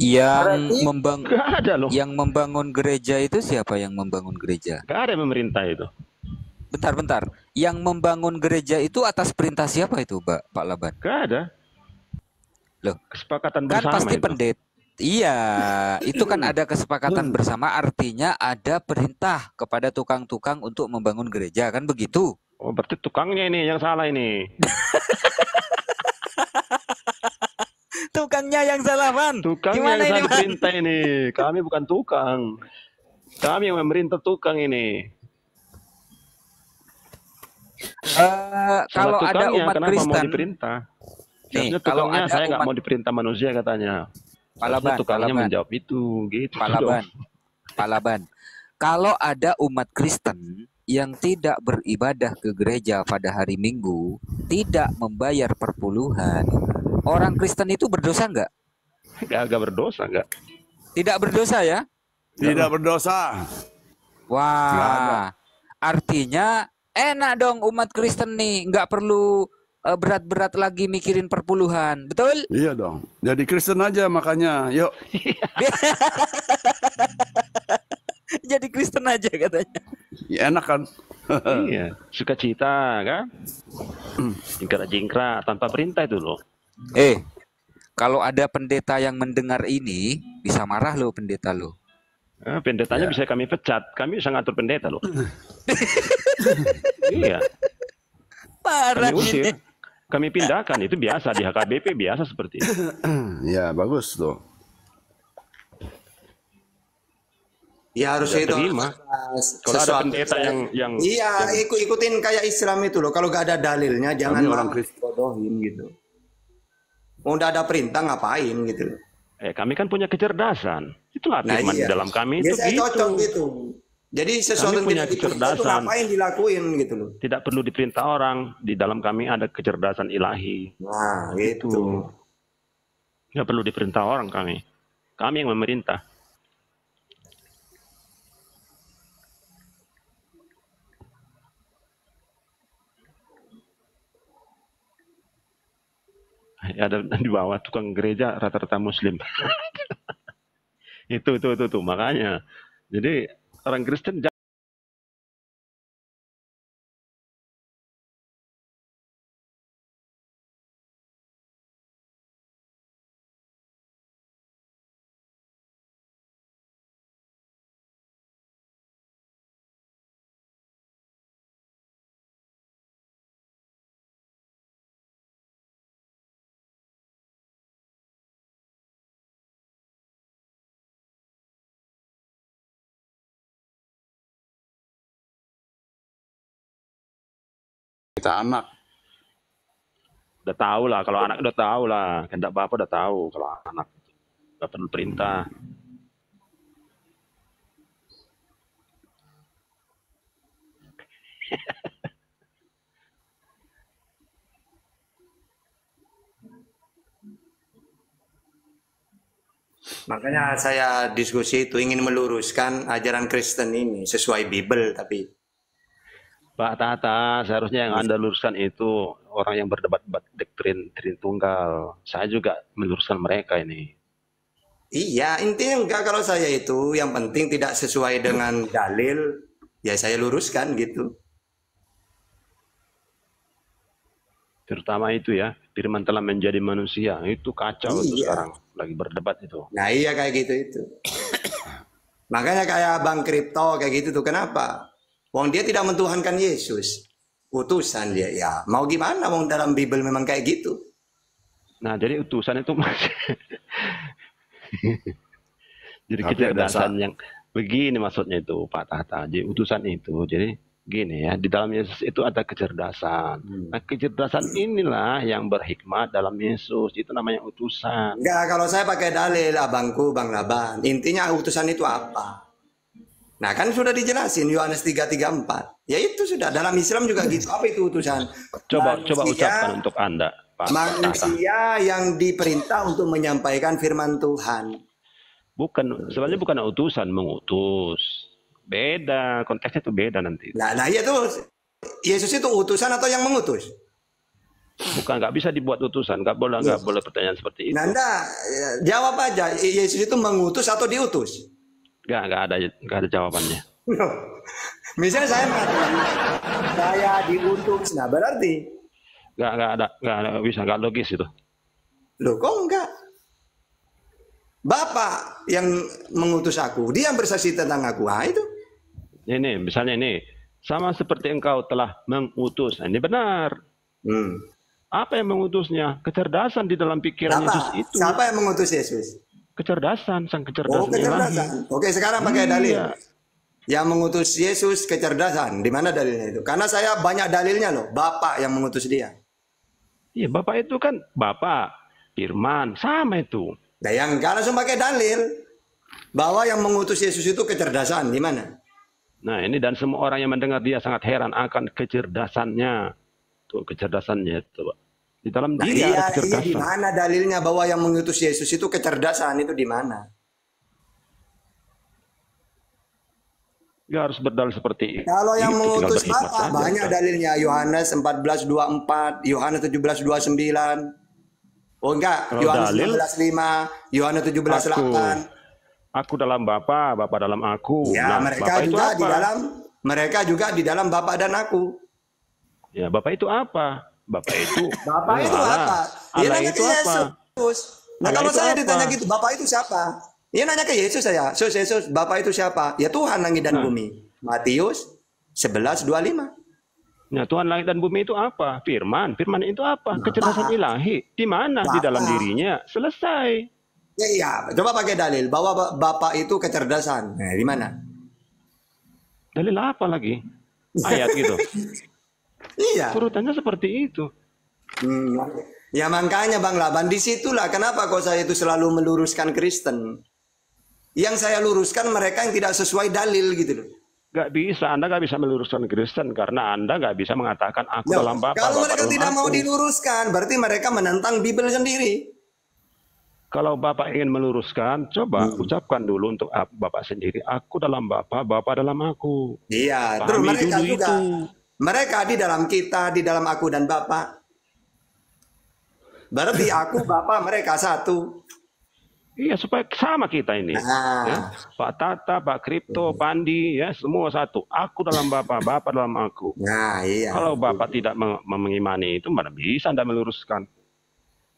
S4: Yang
S1: Berarti
S3: Gak ada loh.
S4: membangun gereja itu siapa yang membangun gereja?
S3: Gak ada yang memerintah itu.
S4: Bentar. Yang membangun gereja itu atas perintah siapa itu, Pak Laban?
S3: Gak ada.
S4: Loh,
S3: Kesepakatan
S4: kan
S3: bersama
S4: pasti
S3: itu.
S4: pendeta. Iya, itu kan ada kesepakatan bersama, artinya ada perintah kepada tukang-tukang untuk membangun gereja, kan begitu?
S3: Oh, berarti tukangnya ini yang salah ini.
S4: Tukangnya yang salah, Man.
S3: Tukangnya
S4: Gimana
S3: yang
S4: ini,
S3: salah
S4: Man?
S3: perintah ini. Kami bukan tukang. Kami yang memerintah tukang ini.
S4: Kalau
S3: Salah
S4: ada
S3: tukangnya,
S4: umat
S3: kenapa mau
S4: Kristen,
S3: diperintah?
S4: nih,
S3: Biasanya
S4: kalau
S3: tukangnya
S4: ada
S3: saya nggak
S4: umat
S3: mau diperintah manusia katanya.
S4: Pak
S3: Harusnya
S4: Laban,
S3: tukangnya menjawab itu, gitu.
S4: Pak Laban, Pak Laban. Kalau ada umat Kristen yang tidak beribadah ke gereja pada hari Minggu, tidak membayar perpuluhan, orang Kristen itu berdosa nggak?
S3: Gak berdosa, nggak?
S4: Tidak berdosa ya?
S2: Tidak berdosa.
S4: Wah, artinya enak dong umat Kristen nih, nggak perlu berat-berat lagi mikirin perpuluhan, betul?
S2: Iya dong. Jadi Kristen aja makanya. Yuk.
S4: Jadi Kristen aja katanya.
S2: Ya, enak kan?
S3: Iya, sukacita kan? Jingkrak-jingkrak tanpa perintah itu loh.
S4: Kalau ada pendeta yang mendengar ini, bisa marah loh pendeta lo.
S3: Pendetanya bisa kami pecat, kami bisa ngatur pendeta loh. Iya,
S4: Parah
S3: kami usir,
S4: ini.
S3: kami pindahkan, itu biasa di HKBP biasa seperti itu.
S2: Ya, bagus tuh.
S5: Ya harusnya
S3: Tidak
S5: itu
S3: terima. Kalau ada
S5: sesuatu
S3: pendeta yang
S5: iya ikutin kayak Islam itu loh. Kalau gak ada dalilnya jangan
S2: Kami orang
S5: mau
S2: Kristen.
S5: bodohin gitu. Mau udah ada perintah ngapain gitu loh.
S3: kami kan punya kecerdasan. Itulah
S5: Nah
S3: firman
S5: iya.
S3: di dalam kami itu
S5: Biasanya
S3: gitu.
S5: cocok gitu. Jadi sesuatu
S3: Kami
S5: yang
S3: punya
S5: tidak diperintah itu
S3: kecerdasan.
S5: ngapain dilakuin gitu loh.
S3: Tidak perlu diperintah orang. Di dalam kami ada kecerdasan ilahi.
S5: Nah
S3: Itu
S5: gitu.
S3: nggak perlu diperintah orang kami. Kami yang memerintah. Ada di bawah tukang gereja rata-rata Muslim. itu makanya. Jadi orang Kristen
S2: Kita anak.
S3: udah tahu lah, kalau anak udah tahu lah, kehendak bapak udah tahu kalau anak nggak perlu perintah.
S5: Makanya saya diskusi itu ingin meluruskan ajaran Kristen ini sesuai Bible tapi
S3: Pak Tata, seharusnya yang Anda luruskan itu orang yang berdebat-debat doktrin Tritunggal. Saya juga meluruskan mereka ini.
S5: iya intinya enggak kalau saya itu yang penting tidak sesuai dengan dalil ya saya luruskan gitu.
S3: Terutama itu ya, firman telah menjadi manusia. Itu kacau itu
S5: Iya.
S3: sekarang. Lagi berdebat itu.
S5: Nah iya kayak gitu itu. Makanya kayak Bang Kripto kayak gitu tuh kenapa? Wong dia tidak mentuhankan Yesus. Utusan dia ya. Mau gimana wong dalam Bible memang kayak gitu.
S3: Nah, jadi utusan itu jadi
S2: Tapi
S3: kecerdasan yang begini maksudnya itu Pak Tata. Jadi utusan itu, jadi gini ya, di dalam Yesus itu ada kecerdasan. Nah, kecerdasan inilah yang berhikmat dalam Yesus. Itu namanya utusan.
S5: Enggak, kalau saya pakai dalil abangku Bang Laban. Intinya utusan itu apa? Nah kan sudah dijelasin Yohanes 3:34. Ya itu sudah dalam Islam juga gitu. Apa itu utusan?
S3: Coba
S5: Manusia-
S3: ucapkan untuk Anda, Pak Tata.
S5: Manusia yang diperintah untuk menyampaikan firman Tuhan.
S3: Sebenarnya bukan utusan, mengutus. Beda, konteksnya itu beda nanti.
S5: Nah iya tuh. Yesus itu utusan atau yang mengutus?
S3: Bukan, nggak bisa dibuat utusan, nggak boleh pertanyaan seperti itu.
S5: Nanda, jawab aja. Yesus itu mengutus atau diutus?
S3: Nggak ada jawabannya.
S5: Misalnya saya mengatakan saya diutus, nah berarti
S3: Nggak bisa, nggak logis itu.
S5: loh kok enggak? Bapak yang mengutus aku, dia yang bersaksi tentang aku. Ah itu.
S3: Ini, misalnya ini, sama seperti engkau telah mengutus. Nah, ini benar. Apa yang mengutusnya? Kecerdasan di dalam pikiran Yesus itu.
S5: Siapa yang mengutus Yesus?
S3: Kecerdasan, sang kecerdasan.
S5: Kecerdasan. Oke, sekarang pakai dalil. Yang mengutus Yesus kecerdasan. Di mana dalilnya itu? Karena saya banyak dalilnya loh. Bapak yang mengutus dia.
S3: Iya, Bapak itu kan Bapak, Firman, sama itu.
S5: Nah, yang enggak langsung pakai dalil bahwa yang mengutus Yesus itu kecerdasan. Di mana?
S3: Nah, ini dan semua orang yang mendengar dia sangat heran akan kecerdasannya. Tuh, kecerdasannya itu, Pak. Di dalam diri ada kecerdasan.
S5: Di mana dalilnya bahwa yang mengutus Yesus itu kecerdasan itu di mana?
S3: Ya harus berdalil seperti itu.
S5: Kalau yang mengutus
S3: tinggal
S5: Bapak banyak dalilnya. Yohanes 14:24, Yohanes 17:29. Oh enggak,
S3: Kalau
S5: Yohanes
S3: dalil,
S5: 15:5, Yohanes 17:8.
S3: Aku dalam Bapa, Bapa dalam aku.
S5: Ya,
S3: Nah,
S5: mereka
S3: Bapa itu
S5: juga
S3: apa?
S5: di dalam Bapa dan aku.
S3: Ya, Bapak itu apa? Bapak itu
S5: Bapak itu apa? Dia
S3: Allah
S5: nanya
S3: itu
S5: ke
S3: apa?
S5: Yesus. Nah,
S3: Allah
S5: kalau
S3: itu
S5: saya
S3: apa?
S5: ditanya gitu, Bapak itu siapa? Dia nanya ke Yesus saya. Yesus, Bapak itu siapa? Ya Tuhan langit dan bumi. Matius 11:25.
S3: Nah, Tuhan langit dan bumi itu apa? Firman. Firman itu apa? Kecerdasan ilahi. Di mana? Di dalam dirinya. Selesai.
S5: Ya, coba pakai dalil bahwa Bapak itu kecerdasan. Nah, di mana?
S3: Dalil apa lagi? Ayat gitu.
S5: Iya.
S3: Urutannya seperti itu.
S5: Ya makanya Bang Laban, disitulah kenapa kok saya itu selalu meluruskan Kristen. Yang saya luruskan mereka yang tidak sesuai dalil gitu loh.
S3: Gak bisa, Anda gak bisa meluruskan Kristen karena Anda gak bisa mengatakan aku dalam Bapa.
S5: Kalau
S3: Bapa
S5: mereka
S3: dalam
S5: tidak
S3: aku.
S5: mau diluruskan, berarti mereka menentang Bible sendiri.
S3: Kalau Bapak ingin meluruskan, coba ucapkan dulu untuk Bapak sendiri. Aku dalam Bapa, Bapa dalam aku.
S5: Iya,
S3: Pahami
S5: terus mereka
S3: dulu
S5: juga.
S3: itu.
S5: Mereka di dalam kita, di dalam aku dan Bapa. Berarti aku, Bapa, mereka satu.
S3: Iya, supaya sama kita ini. Ya. Pak Tata, Pak Kripto, Pandi, ya semua satu. Aku dalam Bapa, Bapa dalam aku.
S5: Nah, iya.
S3: Kalau Bapak tidak mengimani itu, mana bisa Anda meluruskan?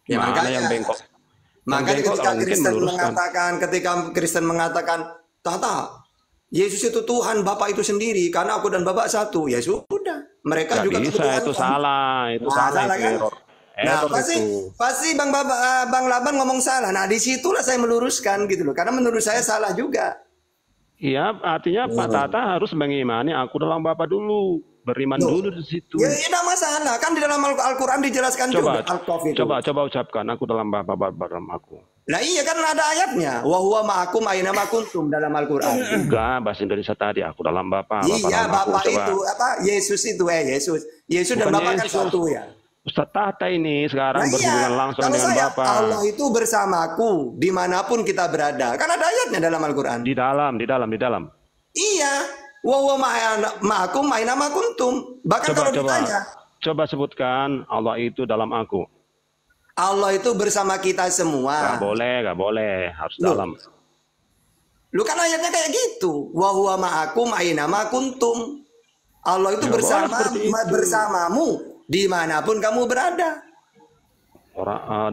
S5: Ya,
S3: Mana
S5: makanya,
S3: yang bengkok?
S5: Makanya
S3: Bengkok
S5: ketika Kristen mengatakan, Tata, Yesus itu Tuhan, Bapa itu sendiri, karena aku dan Bapak satu. Ya sudah, mereka
S3: Gak
S5: juga
S3: bisa, itu salah, itu salah, itu
S5: kan?
S3: error.
S5: Nah, pasti Bang Laban ngomong salah. Nah, disitulah saya meluruskan gitu loh, karena menurut saya salah juga.
S3: Iya, artinya Pak Tata harus mengimani aku dalam Bapa dulu, beriman dulu di situ.
S5: Ya, tidak masalah, kan di dalam Al-Quran dijelaskan juga.
S3: Coba ucapkan aku dalam Bapa, Bapa dalam aku.
S5: Nah iya kan ada ayatnya, wa huwa ma'akum aina ma kuntum dalam Al-Quran.
S3: Enggak, bahasa Indonesia tadi aku dalam Bapa.
S5: Iya, Bapa
S3: aku,
S5: itu apa? Yesus itu Yesus dan Bapa kan satu ya.
S3: Ustaz Tata ini sekarang berhubungan langsung dengan Bapa.
S5: Allah itu bersamaku dimanapun kita berada. Kan ada ayatnya dalam Al-Quran.
S3: Di dalam.
S5: Iya. Wa huwa ma'akum aina ma kuntum. Bahkan kalau ditanya.
S3: Coba sebutkan Allah itu dalam aku.
S5: Allah itu bersama kita semua.
S3: Gak boleh. Harus dalam.
S5: Lu kan ayatnya kayak gitu. Wa huwa ma'akum aina ma kuntum. Allah itu bersamamu dimanapun kamu berada.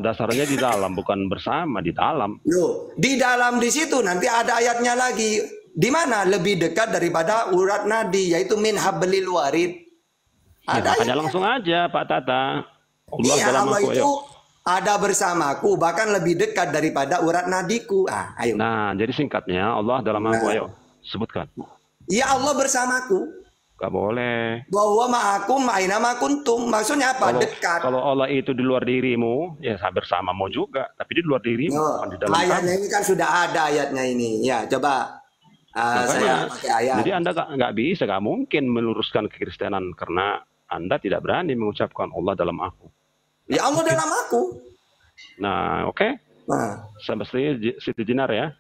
S3: Dasarnya di dalam, bukan bersama, di dalam.
S5: Loh, di dalam di situ nanti ada ayatnya lagi. Di mana lebih dekat daripada urat nadi, yaitu min hablil warid.
S3: Ada ya, langsung aja Pak Tata. Allah
S5: iya,
S3: dalam
S5: Allah
S3: aku,
S5: itu
S3: ayo.
S5: ada bersamaku, bahkan lebih dekat daripada urat nadiku. Ayo.
S3: Nah, jadi singkatnya Allah dalam aku, ayo. Sebutkan.
S5: Iya, Allah bersamaku.
S3: Gak boleh.
S5: Bahwa ma'akum aina ma kuntum. Maksudnya apa? Dekat.
S3: Kalau Allah itu di luar dirimu, ya bersamamu juga. Tapi di luar dirimu, bukan di dalam
S5: ayatnya ini kan sudah ada ayatnya ini. Ya, coba saya pakai ayat.
S3: Jadi Anda nggak bisa, nggak mungkin meluruskan kekristenan karena Anda tidak berani mengucapkan Allah dalam aku.
S5: Ya Allah dalam aku.
S3: Nah, oke.
S5: Nah.
S3: Semestinya Siti Jenar ya.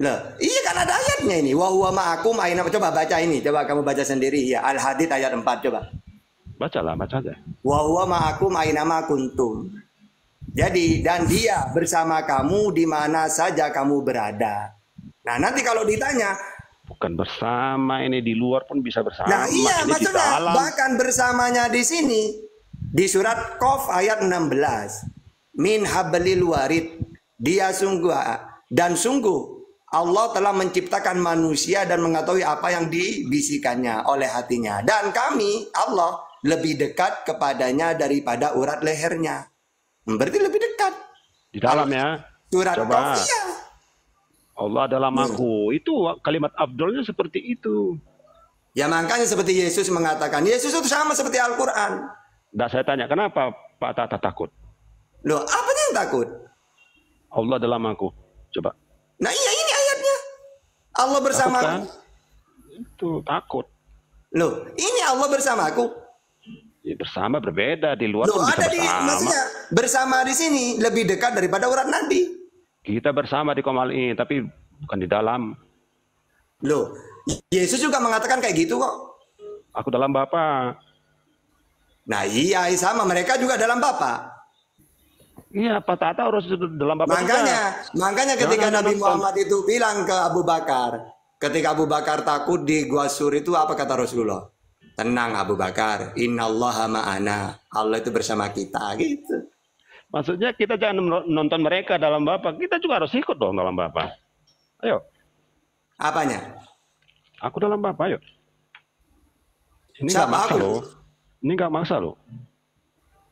S5: Loh, iya kan ada ayatnya ini. Wa huwa ma'akum aina. Coba baca ini. Coba kamu baca sendiri ya. Al-Hadid ayat 4 coba.
S3: Bacalah, baca aja.
S5: Wa huwa ma'akum aina ma kuntum. Jadi, dan dia bersama kamu di mana saja kamu berada. Nah, nanti kalau ditanya,
S3: Bukan bersama, ini di luar pun bisa bersama.
S5: nah iya
S3: Ini di
S5: maksudnya
S3: dalam.
S5: bahkan bersamanya di sini di surat Qaf ayat 16. Min hablil warid. Dia sungguh dan sungguh Allah telah menciptakan manusia dan mengetahui apa yang dibisikannya oleh hatinya. Dan kami, Allah, lebih dekat kepadanya daripada urat lehernya. Berarti lebih dekat.
S3: Di dalam ya.
S5: Surat
S3: Coba.
S5: Qaf, iya.
S3: Allah dalam aku. Itu kalimat Abdulnya seperti itu.
S5: Ya makanya seperti Yesus mengatakan. Yesus itu sama seperti Al-Quran.
S3: Nah, saya tanya, kenapa Pak Tata takut?
S5: Loh, apa yang takut?
S3: Allah dalam aku. Coba.
S5: Nah iya ini ayatnya. Allah bersama.
S3: Takut kan? Itu takut.
S5: Loh, ini Allah bersamaku.
S3: Ya, bersama berbeda. Di luar
S5: Loh,
S3: pun bisa
S5: ada di
S3: bersama.
S5: maksudnya bersama di sini lebih dekat daripada urat nadi.
S3: Kita bersama di komal ini, tapi bukan di dalam.
S5: Loh, Yesus juga mengatakan kayak gitu kok.
S3: Aku dalam Bapa.
S5: Nah iya sama mereka juga dalam Bapa.
S3: Iya, Pak Tata harus dalam Bapa
S5: Makanya ketika
S3: Jangan
S5: Nabi
S3: nonton.
S5: Muhammad itu bilang ke Abu Bakar, ketika Abu Bakar takut di Gua Sur itu apa kata Rasulullah? Tenang Abu Bakar, innallaha ma'ana. Allah itu bersama kita gitu.
S3: Maksudnya kita jangan nonton mereka dalam Bapa. Kita juga harus ikut dong dalam Bapa. Ayo,
S5: Apanya?
S3: aku dalam Bapa, ayo. Ini nggak
S5: Siapa
S3: maksa
S5: aku?
S3: loh. Ini nggak maksa loh.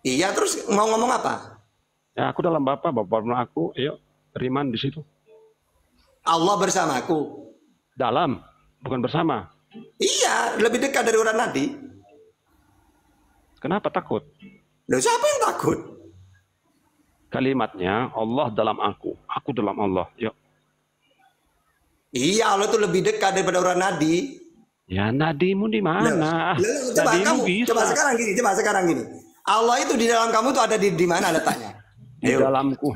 S5: Iya terus mau ngomong apa?
S3: Ya, aku dalam Bapa, Bapa dalam aku. Ayo, beriman di situ.
S5: Allah bersamaku.
S3: Dalam, bukan bersama.
S5: Iya, lebih dekat dari urat nadi.
S3: Kenapa takut?
S5: Loh, siapa yang takut?
S3: Kalimatnya Allah dalam aku dalam Allah. Yuk.
S5: Iya, Allah itu lebih dekat daripada urat nadi.
S3: Ya, nadimu di mana?
S5: Loh, coba
S3: Nadimu bisa.
S5: coba sekarang gini. Allah itu di dalam kamu tuh ada di mana letaknya?
S3: Di dalamku,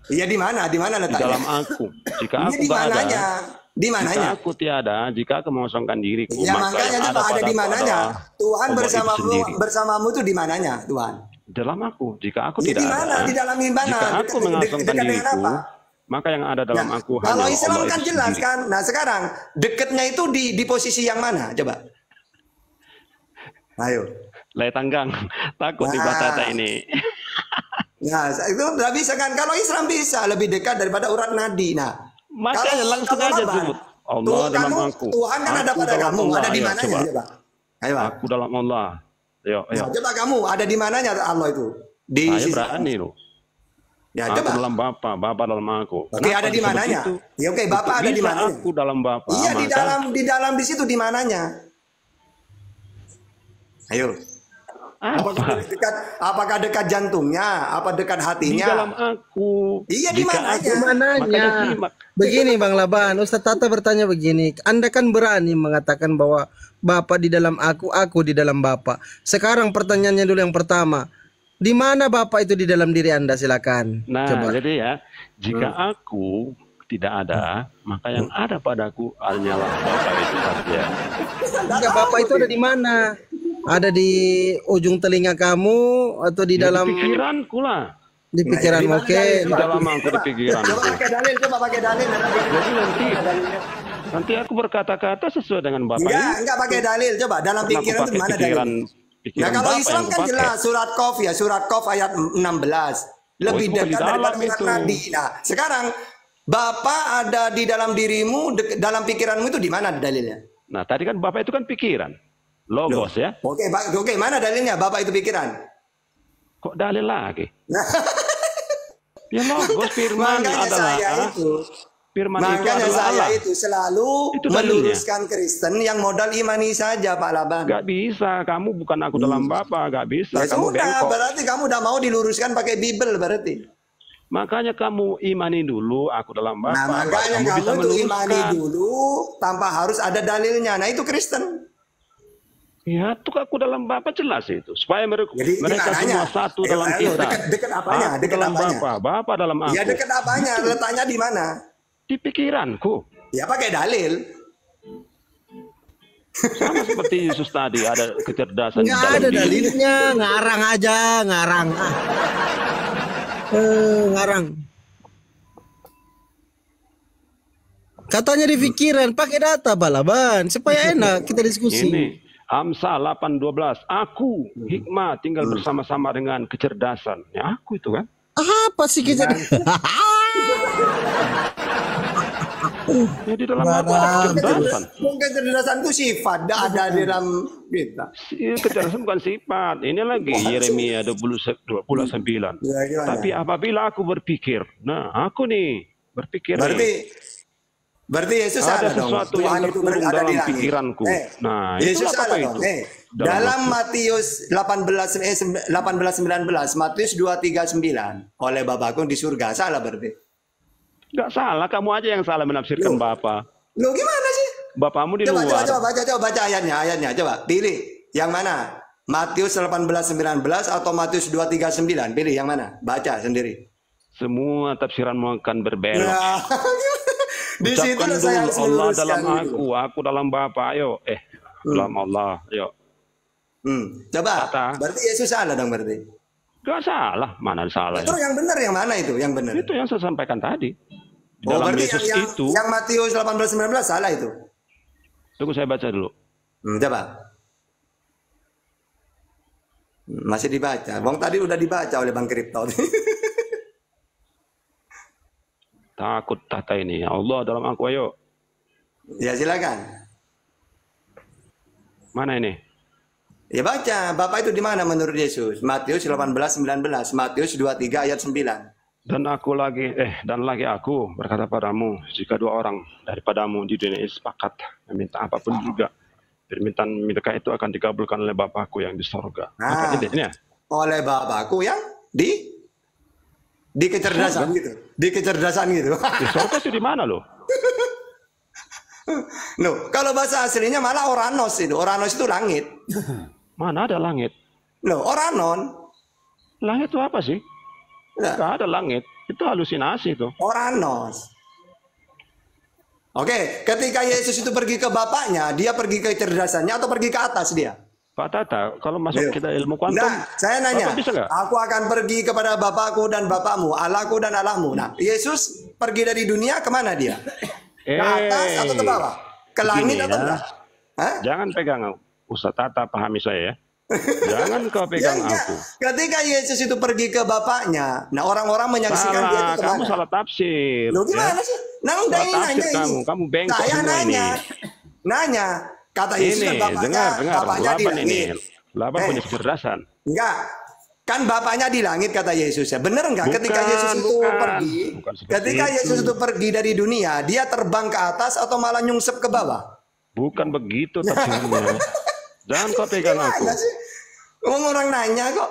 S5: Iya di mana? Di mana
S3: di
S5: letaknya?
S3: dalam aku. Jika
S5: Iya
S3: aku
S5: di
S3: nggak ada,
S5: mananya? Di
S3: jika
S5: mananya?
S3: aku tiada, jika aku mengosongkan diriku,
S5: Iya
S3: maka
S5: makanya
S3: yang
S5: coba ada di
S3: padaku
S5: mananya?
S3: adalah
S5: Tuhan
S3: Allah itu sendiri.
S5: bersamamu itu di mananya, Tuhan?
S3: Dalam aku. Jika aku
S5: Iya,
S3: tidak
S5: di mana?
S3: ada,
S5: Di dalam di mana?
S3: jika aku
S5: Dekat
S3: mengosongkan
S5: dengan
S3: diriku,
S5: apa?
S3: maka yang ada dalam
S5: Nah,
S3: aku hanya
S5: kalau Islam
S3: Allah
S5: kan
S3: itu
S5: jelas
S3: sendiri.
S5: kan. Nah sekarang dekatnya itu di posisi yang mana? Coba. Ayo.
S3: Lay tanggang, takut di
S5: Nah.
S3: Tata ini.
S5: Nah itu nggak bisa kan? Kalau Islam bisa lebih dekat daripada urat nadi. Nah
S3: Makanya langsung
S5: kalau
S3: aja
S5: Laban,
S3: sebut Allah dalam aku.
S5: Tuhan kan ada
S3: Aku
S5: pada
S3: dalam
S5: kamu.
S3: Allah.
S5: Ada di
S3: Ayo,
S5: mananya?
S3: coba.
S5: Coba. Ayo. Pak.
S3: Aku dalam Allah. Ayo, ayo.
S5: Nah, coba kamu ada di mananya Allah itu? Di
S3: Saya
S5: sisi.
S3: berani loh.
S5: Ya
S3: Aku
S5: coba.
S3: dalam Bapa, Bapa dalam aku.
S5: Oke,
S3: Kenapa
S5: ada di
S3: disebut
S5: mananya?
S3: itu?
S5: Ya oke, Bapak
S3: Untuk
S5: ada di
S3: bisa
S5: mananya?
S3: Aku dalam Bapa.
S5: Iya
S3: maka
S5: di dalam di situ di mananya? Ayo.
S3: apa?
S5: Apakah dekat jantungnya? Apa dekat
S3: Di
S5: hatinya?
S3: dalam aku.
S5: Iya, di
S3: Jika
S5: mananya?
S3: aku-
S1: Mananya?
S3: Makanya simak.
S1: Begini Bang Laban, Ustaz Tata bertanya begini, Anda kan berani mengatakan bahwa Bapak di dalam aku di dalam Bapak. Sekarang pertanyaannya dulu yang pertama, di mana Bapak itu di dalam diri Anda? Silakan.
S3: Nah,
S1: Coba.
S3: jadi ya, jika aku tidak ada, maka yang ada padaku hanyalah Bapa itu saja.
S1: Enggak, Bapak itu ada di mana? Ada di ujung telinga kamu atau di
S3: Ya,
S1: dalam
S3: di pikiranku lah.
S1: di pikiran?
S5: Nah,
S1: Oke.
S3: Di dalam aku di pikiran.
S5: Coba pakai dalil, coba pakai dalil.
S3: Jadi nanti aku berkata-kata sesuai dengan Bapak
S5: Enggak pakai dalil. Coba dalam
S3: Kenapa
S5: pikiran itu
S3: pakai
S5: mana
S3: pikiran,
S5: dalil?
S3: pikiran
S5: Nah, kalau
S3: Bapak
S5: Islam
S3: yang
S5: kan
S3: kupakai?
S5: jelas surat Qaf ayat 16. Lebih
S3: itu bukan di
S5: dekat
S3: dalam
S5: daripada urat
S3: itu.
S5: nadi. Nah, sekarang Bapak ada di dalam dirimu, dalam pikiranmu itu di mana dalilnya?
S3: Nah, tadi kan Bapak itu kan pikiran. Logos ya.
S5: Oke, mana dalilnya Bapak itu pikiran?
S3: Kok dalil lagi? Ya logos firman
S5: Makanya
S3: adalah
S5: saya itu
S3: firman itu
S5: Makanya
S3: adalah
S5: saya
S3: Allah.
S5: itu selalu
S3: Itu dalilnya.
S5: meluruskan Kristen yang modal imani saja, Pak Laban.
S3: Gak bisa, kamu bukan aku dalam Bapa, gak bisa.
S5: Ya
S3: Kamu
S5: sudah,
S3: bengkok.
S5: berarti kamu udah mau diluruskan pakai Bible berarti.
S3: Makanya kamu imani dulu aku dalam Bapa.
S5: Nah, makanya
S3: bisa
S5: kamu tuh imani
S3: meluruskan.
S5: dulu tanpa harus ada dalilnya. Nah, itu Kristen.
S3: Ya, tuh aku dalam Bapa jelas itu. Supaya mereka,
S5: Jadi
S3: mereka
S5: gimana?
S3: semua satu dalam kita.
S5: Dekat apanya?
S3: Aku
S5: Dekat
S3: dalam
S5: apanya?
S3: Bapa, Bapa dalam aku.
S5: Ya dekat apanya? Letaknya di mana?
S3: Di pikiranku.
S5: Ya pakai dalil.
S3: Sama seperti Yesus tadi, ada kecerdasan di
S1: Nggak
S3: dalam
S1: ada
S3: diri.
S1: dalilnya, ngarang aja, ngarang. Ngarang. Katanya di pikiran, pakai data balaban supaya enak kita diskusi.
S3: Ini Amsal 8:12. Aku hikmah tinggal bersama-sama dengan kecerdasan. Ya aku itu kan.
S1: Apa sih kita?
S3: Ya di dalam aku ada kecerdasan.
S5: Mungkin kecerdasan itu sifat, tidak ada di dalam kita.
S3: Kecerdasan bukan sifat. Ini lagi Yeremia 29.
S5: Ya, gimana?
S3: Tapi apabila aku berpikir, nah aku nih berpikir
S5: Berarti Yesus
S3: ada
S5: salah dong.
S3: sesuatu yang
S5: Tuhan itu
S3: terkurung
S5: berada
S3: dalam
S5: di langit.
S3: pikiranku. Nah,
S5: Yesus
S3: itulah
S5: salah
S3: apa
S5: dong.
S3: itu?
S5: Dalam Matius 18:19, Matius 2:39, oleh Bapakku di surga, salah berarti.
S3: Nggak salah, kamu aja yang salah menafsirkan
S5: Loh.
S3: Bapa.
S5: Lo gimana sih?
S3: Bapamu di
S5: Coba
S3: luar.
S5: baca ayatnya, coba pilih yang mana? Matius 18:19 atau Matius 2:39? Pilih yang mana? Baca sendiri.
S3: Semua tafsiranmu akan berbelok.
S5: Nah, di situ
S3: Ucapkan
S5: saya
S3: dulu
S5: harus
S3: Allah
S5: meluruskan
S3: dalam
S5: gitu.
S3: aku dalam Bapa. Ayo, dalam Allah. Ayo.
S5: Coba,
S3: Kata.
S5: berarti Yesus salah dong berarti.
S3: Gak salah, mana salah ya?
S5: Terus yang benar yang mana itu? Yang benar.
S3: Itu yang saya sampaikan tadi. Di
S5: Oh,
S3: dalam
S5: berarti
S3: Yesus
S5: yang
S3: itu,
S5: Matius 18:19 salah itu.
S3: tunggu saya baca dulu.
S5: Coba. Masih dibaca. Bang tadi udah dibaca oleh Bang Kripto.
S3: Takut tahta ini. Allah dalam aku, ayo.
S5: Ya silakan.
S3: Mana ini?
S5: Ya baca. Bapak itu di mana menurut Yesus? Matius 18:19, Matius 23 ayat 9.
S3: Dan lagi aku berkata padamu, jika dua orang daripadamu di dunia ini sepakat meminta apapun juga, permintaan mereka itu akan dikabulkan oleh Bapakku yang di sorga.
S5: Nah,
S3: Ini ya?
S5: oleh Bapakku yang di kecerdasan gitu. Di kecerdasan gitu.
S3: Di sorga itu di mana loh?
S5: Loh, kalau bahasa aslinya malah Oranos itu. Oranos itu langit.
S3: Mana ada langit?
S5: Loh, Oranon.
S3: Langit itu apa sih?
S5: Nah,
S3: Gak ada langit. Itu halusinasi itu.
S5: Oranos. Oke, ketika Yesus itu pergi ke Bapaknya, dia pergi ke kecerdasannya atau pergi ke atas dia?
S3: Pak Tata, kalau masuk
S5: Ayo.
S3: kita ilmu kuantum,
S5: Nah, saya nanya,
S3: Bapak bisa nggak?
S5: aku akan pergi kepada Bapakku dan Bapakmu, Allahku dan Allahmu. Nah, Yesus pergi dari dunia kemana dia? Ke atas atau ke bawah? Ke langit
S3: begini
S5: atau
S3: ya.
S5: enggak? Hah?
S3: Jangan pegang Ustaz Tata, pahami saya ya. Jangan kau
S5: Ya
S3: pegang
S5: enggak.
S3: aku.
S5: Ketika Yesus itu pergi ke Bapaknya, nah orang-orang menyaksikan dia
S3: Salah,
S5: itu
S3: kamu
S5: kemana?
S3: salah tafsir.
S5: Loh gimana sih? Nah, udah
S3: Salah
S5: ini
S3: tafsir
S5: nanya ini.
S3: kamu bengkok
S5: Saya
S3: semua
S5: nanya.
S3: ini.
S5: Nanya. Kata Yesus
S3: Ini,
S5: kan bapaknya,
S3: dengar,
S5: bapaknya di
S3: Laban ini.
S5: langit.
S3: Laban punya kecerdasan.
S5: Enggak. Kan bapaknya di langit kata Yesus ya. Bener enggak? Ketika
S3: Bukan,
S5: Yesus itu
S3: bukan.
S5: pergi,
S3: Bukan seperti
S5: ketika
S3: itu.
S5: Yesus itu pergi dari dunia, dia terbang ke atas atau malah nyungsep ke bawah?
S3: Bukan begitu tafsirnya. Jangan kau pegang aku.
S5: Gimana sih? Orang nanya kok.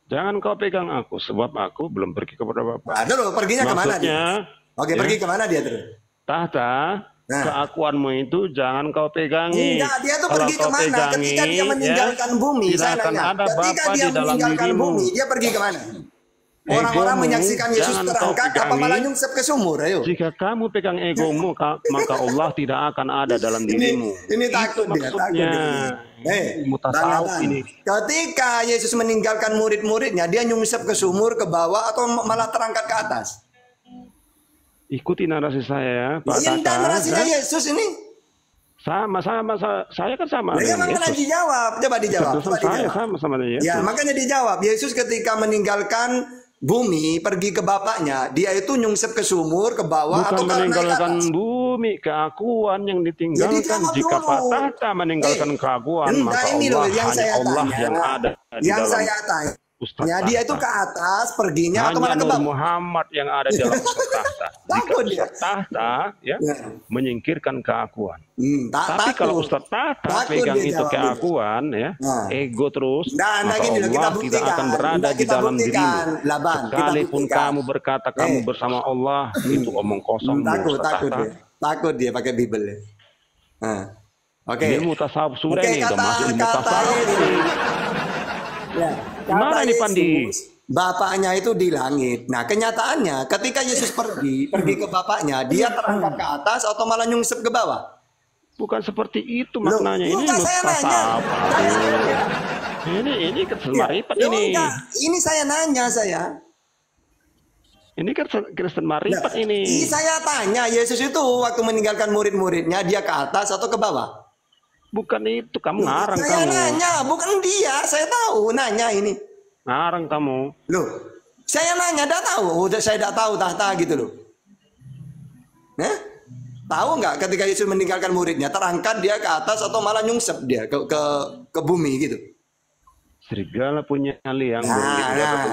S3: Jangan kau pegang aku, sebab aku belum pergi kepada Bapak.
S5: Aduh loh, perginya kemana dia?
S3: Maksudnya,
S5: Oke,
S3: ya,
S5: pergi kemana dia terus?
S3: tahta,
S5: Nah.
S3: keakuanmu itu jangan kau pegangi.
S5: Enggak, dia tuh
S3: Kalau
S5: pergi
S3: kau
S5: kemana?
S3: pegangi,
S5: Ketika dia meninggalkan bumi,
S3: tidak
S5: saya
S3: akan
S5: nanya.
S3: ada
S5: Ketika
S3: Bapa
S5: dia
S3: di dalam
S5: meninggalkan
S3: dirimu.
S5: bumi, dia pergi kemana? Orang-orang
S3: Egomu
S5: menyaksikan Yesus
S3: jangan kau
S5: terangkat, apa
S3: pegangi.
S5: malah nyungsep ke sumur? Ayo.
S3: Jika kamu pegang egomu, maka Allah tidak akan ada dalam dirimu.
S5: Ini takut
S3: Itu
S5: dia, takut
S3: maksudnya.
S5: dia.
S3: Mutasawuf
S5: Bang
S3: ini.
S5: Ketika Yesus meninggalkan murid-muridnya, dia nyungsep ke sumur, ke bawah, atau malah terangkat ke atas?
S3: Ikuti narasi saya, Pak
S5: Ini
S3: Tata.
S5: narasinya Yesus ini.
S3: Sama, saya kan sama
S5: Ya,
S3: dengan
S5: makanya
S3: Yesus.
S5: dijawab. Coba dijawab.
S3: Kecerdasan
S5: Coba
S3: saya
S5: dijawab.
S3: sama dengan Yesus.
S5: Ya, makanya dijawab. Yesus ketika meninggalkan bumi, pergi ke Bapaknya, dia itu nyungsep ke sumur, ke bawah,
S3: Bukan
S5: atau naik ke
S3: meninggalkan
S5: atas?
S3: bumi, keakuan yang ditinggalkan.
S5: dijawab
S3: Jika
S5: dulu.
S3: Pak Tata meninggalkan keakuan, maka
S5: ini
S3: Allah
S5: loh yang
S3: hanya
S5: saya
S3: Allah
S5: tanya.
S3: yang ada di
S5: Yang
S3: dalam
S5: saya tanya,
S3: Ustaz
S5: dia itu
S3: Tahta.
S5: ke atas, perginya atau malah
S3: Hanya
S5: ke
S3: Nur
S5: bawah?
S3: Muhammad yang ada di dalam Ustaz Tahta. Jika
S5: Takut dia.
S3: Ustaz Tahta ya,
S5: Ya.
S3: menyingkirkan keakuan. Tapi
S5: Takut.
S3: kalau Ustaz Tahta
S5: Takut
S3: pegang
S5: dia
S3: itu
S5: jawab.
S3: keakuan ya,
S5: Nah.
S3: ego terus,
S5: Nah,
S3: maka
S5: gini loh, kita
S3: Allah tidak
S5: buktikan.
S3: akan berada
S5: Nah,
S3: di
S5: kita
S3: dalam
S5: buktikan,
S3: dirimu.
S5: Laban. Kita
S3: Sekalipun
S5: buktikan.
S3: kamu berkata kamu bersama Allah, itu omong kosong.
S5: Takut
S3: Ustaz Tahta.
S5: dia. Takut dia pakai Bible ya. Nah. Oke.
S3: Ilmu tasawuf sudah
S5: Oke,
S3: ini, udah masuk ilmu
S5: kata
S3: tasawuf
S5: Yesus.
S3: ini.
S5: Ya,
S3: Gimana
S5: kata
S3: nih, Pandi?
S5: Yesus, Bapaknya itu di langit. Nah, kenyataannya ketika Yesus pergi ke Bapaknya, dia terangkat ke atas atau malah nyungsep ke bawah?
S3: Bukan seperti itu maknanya. Ini
S5: enggak, saya nanya.
S3: Ini Kristen Marifat
S5: Loh,
S3: ini.
S5: enggak. Ini saya nanya saya.
S3: Ini Kristen Marifat ini.
S5: Saya tanya, Yesus itu waktu meninggalkan murid-muridnya, dia ke atas atau ke bawah?
S3: Bukan itu, kamu ngarang
S5: Saya
S3: kamu.
S5: nanya, bukan dia. Saya tahu, nanya ini.
S3: Ngarang kamu.
S5: Loh, saya nanya, dah tahu. Udah saya dah tahu tahta gitu loh. Tahu nggak ketika Yesus meninggalkan muridnya, terangkat dia ke atas atau malah nyungsep dia ke bumi gitu?
S3: Serigala punya nyali yang punya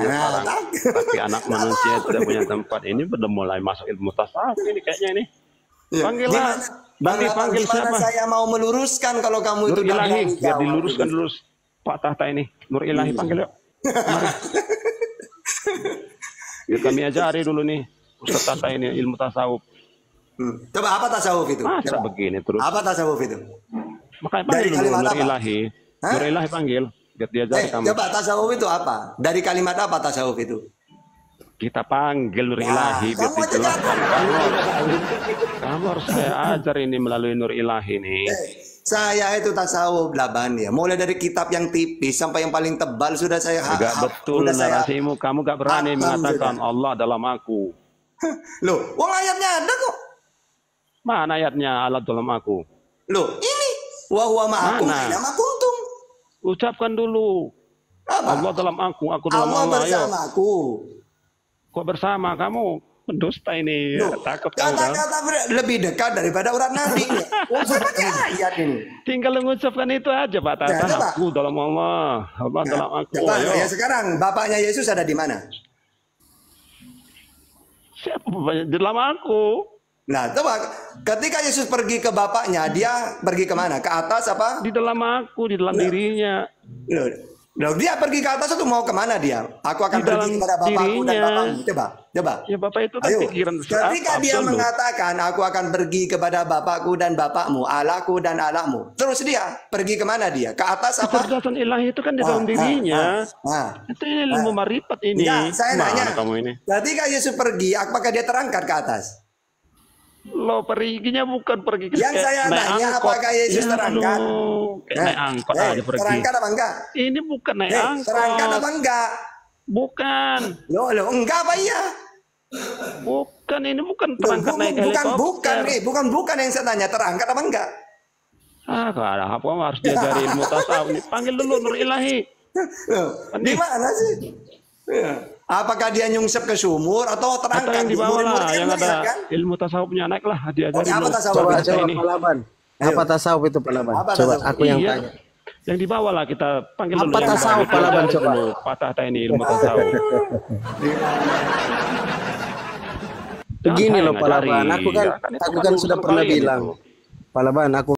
S3: sarang. Tapi anak manusia tidak punya tempat. Ini sudah mulai masuk ilmu tasawuf ini kayaknya ini. Panggillah. Panggil
S5: Gimana
S3: siapa?
S5: saya mau meluruskan kalau kamu
S3: Nur
S5: itu
S3: Ilahi.
S5: dagang
S3: Biar
S5: jawab.
S3: diluruskan dulu Pak Tahta ini. Nur Ilahi panggil yuk. Mari. Biar kami ajari dulu nih Ustaz Tahta ini ilmu tasawuf.
S5: Coba apa tasawuf itu?
S3: Masa
S5: Coba.
S3: begini terus?
S5: Apa tasawuf itu?
S3: Makanya
S5: Dari
S3: panggil dulu
S5: kalimat
S3: Nur
S5: apa?
S3: Ilahi.
S5: Hah?
S3: Nur Ilahi panggil. Biar diajari kamu.
S5: Coba tasawuf itu apa? Dari kalimat apa tasawuf itu?
S3: Kita panggil Nur Ilahi. Biar
S5: kamu aja
S3: dijelaskan.
S5: jatuh.
S3: Kamu harus saya ajar ini melalui Nur Ilahi nih.
S5: Saya itu tasawuf Laban ya. Mulai dari kitab yang tipis sampai yang paling tebal sudah saya
S3: Gak betul
S5: sudah saya-
S3: narasimu. Kamu gak berani
S5: Hatam
S3: mengatakan
S5: sudah.
S3: Allah dalam aku.
S5: Loh, wong ayatnya ada kok.
S3: Mana ayatnya Allah dalam aku?
S5: Loh, ini wa huwa ma'akum
S3: Mana?
S5: aina ma kuntum.
S3: Ucapkan dulu.
S5: Apa?
S3: Allah dalam aku dalam
S5: Allah
S3: Allah. Ayo.
S5: bersamaku.
S3: Kok bersama kamu? Pendusta ini.
S5: Loh,
S3: Takut kamu kan?
S5: kata-kata lebih dekat daripada urat nadi. Wong saya pakai ayat ini.
S3: Tinggal mengucapkan itu aja Pak Tata.
S5: Ya, coba.
S3: Aku dalam Allah. Allah dalam aku.
S5: Coba
S3: Ayo.
S5: ya sekarang bapaknya Yesus ada di mana?
S3: Siapa bapaknya? Di dalam aku.
S5: Nah, coba ketika Yesus pergi ke bapaknya, dia pergi kemana? Ke atas apa?
S3: Di dalam aku. Di dalam dirinya.
S5: Loh, dia pergi ke atas itu mau kemana dia? Aku akan
S3: Di dalam
S5: pergi kepada bapakku dan
S3: dirinya.
S5: bapakmu. Coba.
S3: Ya Bapak itu kan
S5: Ayo.
S3: pikiran
S5: Ketika dia
S3: absolut.
S5: mengatakan aku akan pergi kepada bapakku dan bapakmu, Allahku dan Allahmu. Terus dia pergi kemana dia? Ke atas apa?
S3: Kecerdasan ilahi itu kan di dalam dirinya.
S5: Nah.
S3: Itu ilmu marifat ini.
S5: Enggak, saya
S3: Mana
S5: nanya.
S3: kamu ini?
S5: Ketika Yesus pergi, apakah dia terangkat ke atas?
S3: Lo periginya bukan pergi ke
S5: Yang saya
S3: naik
S5: tanya,
S3: angkot.
S5: apakah Yesus
S3: Ya,
S5: terangkat?
S3: aduh, kayak naik angkot aja pergi.
S5: Terangkat apa enggak?
S3: Ini bukan naik angkot.
S5: Terangkat apa enggak?
S3: Bukan.
S5: Loh, enggak apa iya?
S3: Bukan, ini bukan
S5: Loh,
S3: terangkat naik helikopter.
S5: bukan yang saya tanya, terangkat apa enggak?
S3: Kalau ada apa kamu harus diajari ilmu tasawuf. Panggil dulu Nur Ilahi.
S5: Loh, di mana sih? Ya. Apakah dia nyungsep ke sumur atau
S3: Atau
S5: terangkat?
S3: yang di bawah lah,
S5: Murid-muridnya
S3: yang ada
S5: melihat, kan?
S3: ilmu tasawufnya naik lah, diajari
S5: Apa
S3: dulu.
S5: tasawuf?
S1: Coba
S3: Kita
S1: coba
S3: ini.
S1: Pak Laban. Apa tasawuf itu Pak Laban?
S5: Apa
S1: Coba
S5: tasawuf?
S1: aku yang
S3: Iya.
S1: tanya.
S3: Yang di bawah lah kita panggil dulu.
S1: Apa
S3: yang di bawah.
S1: tasawuf, Pak Laban,
S3: Diajari
S1: coba?
S3: dulu Pak Tahta ini ilmu tasawuf.
S1: Begini
S3: Jangan
S1: loh
S3: saya
S1: Pak Laban,
S3: ngajari.
S1: aku kan
S3: Ya, itu
S1: sudah
S3: urusan
S1: pernah
S3: kalian
S1: bilang.
S3: itu.
S1: Pak Laban, aku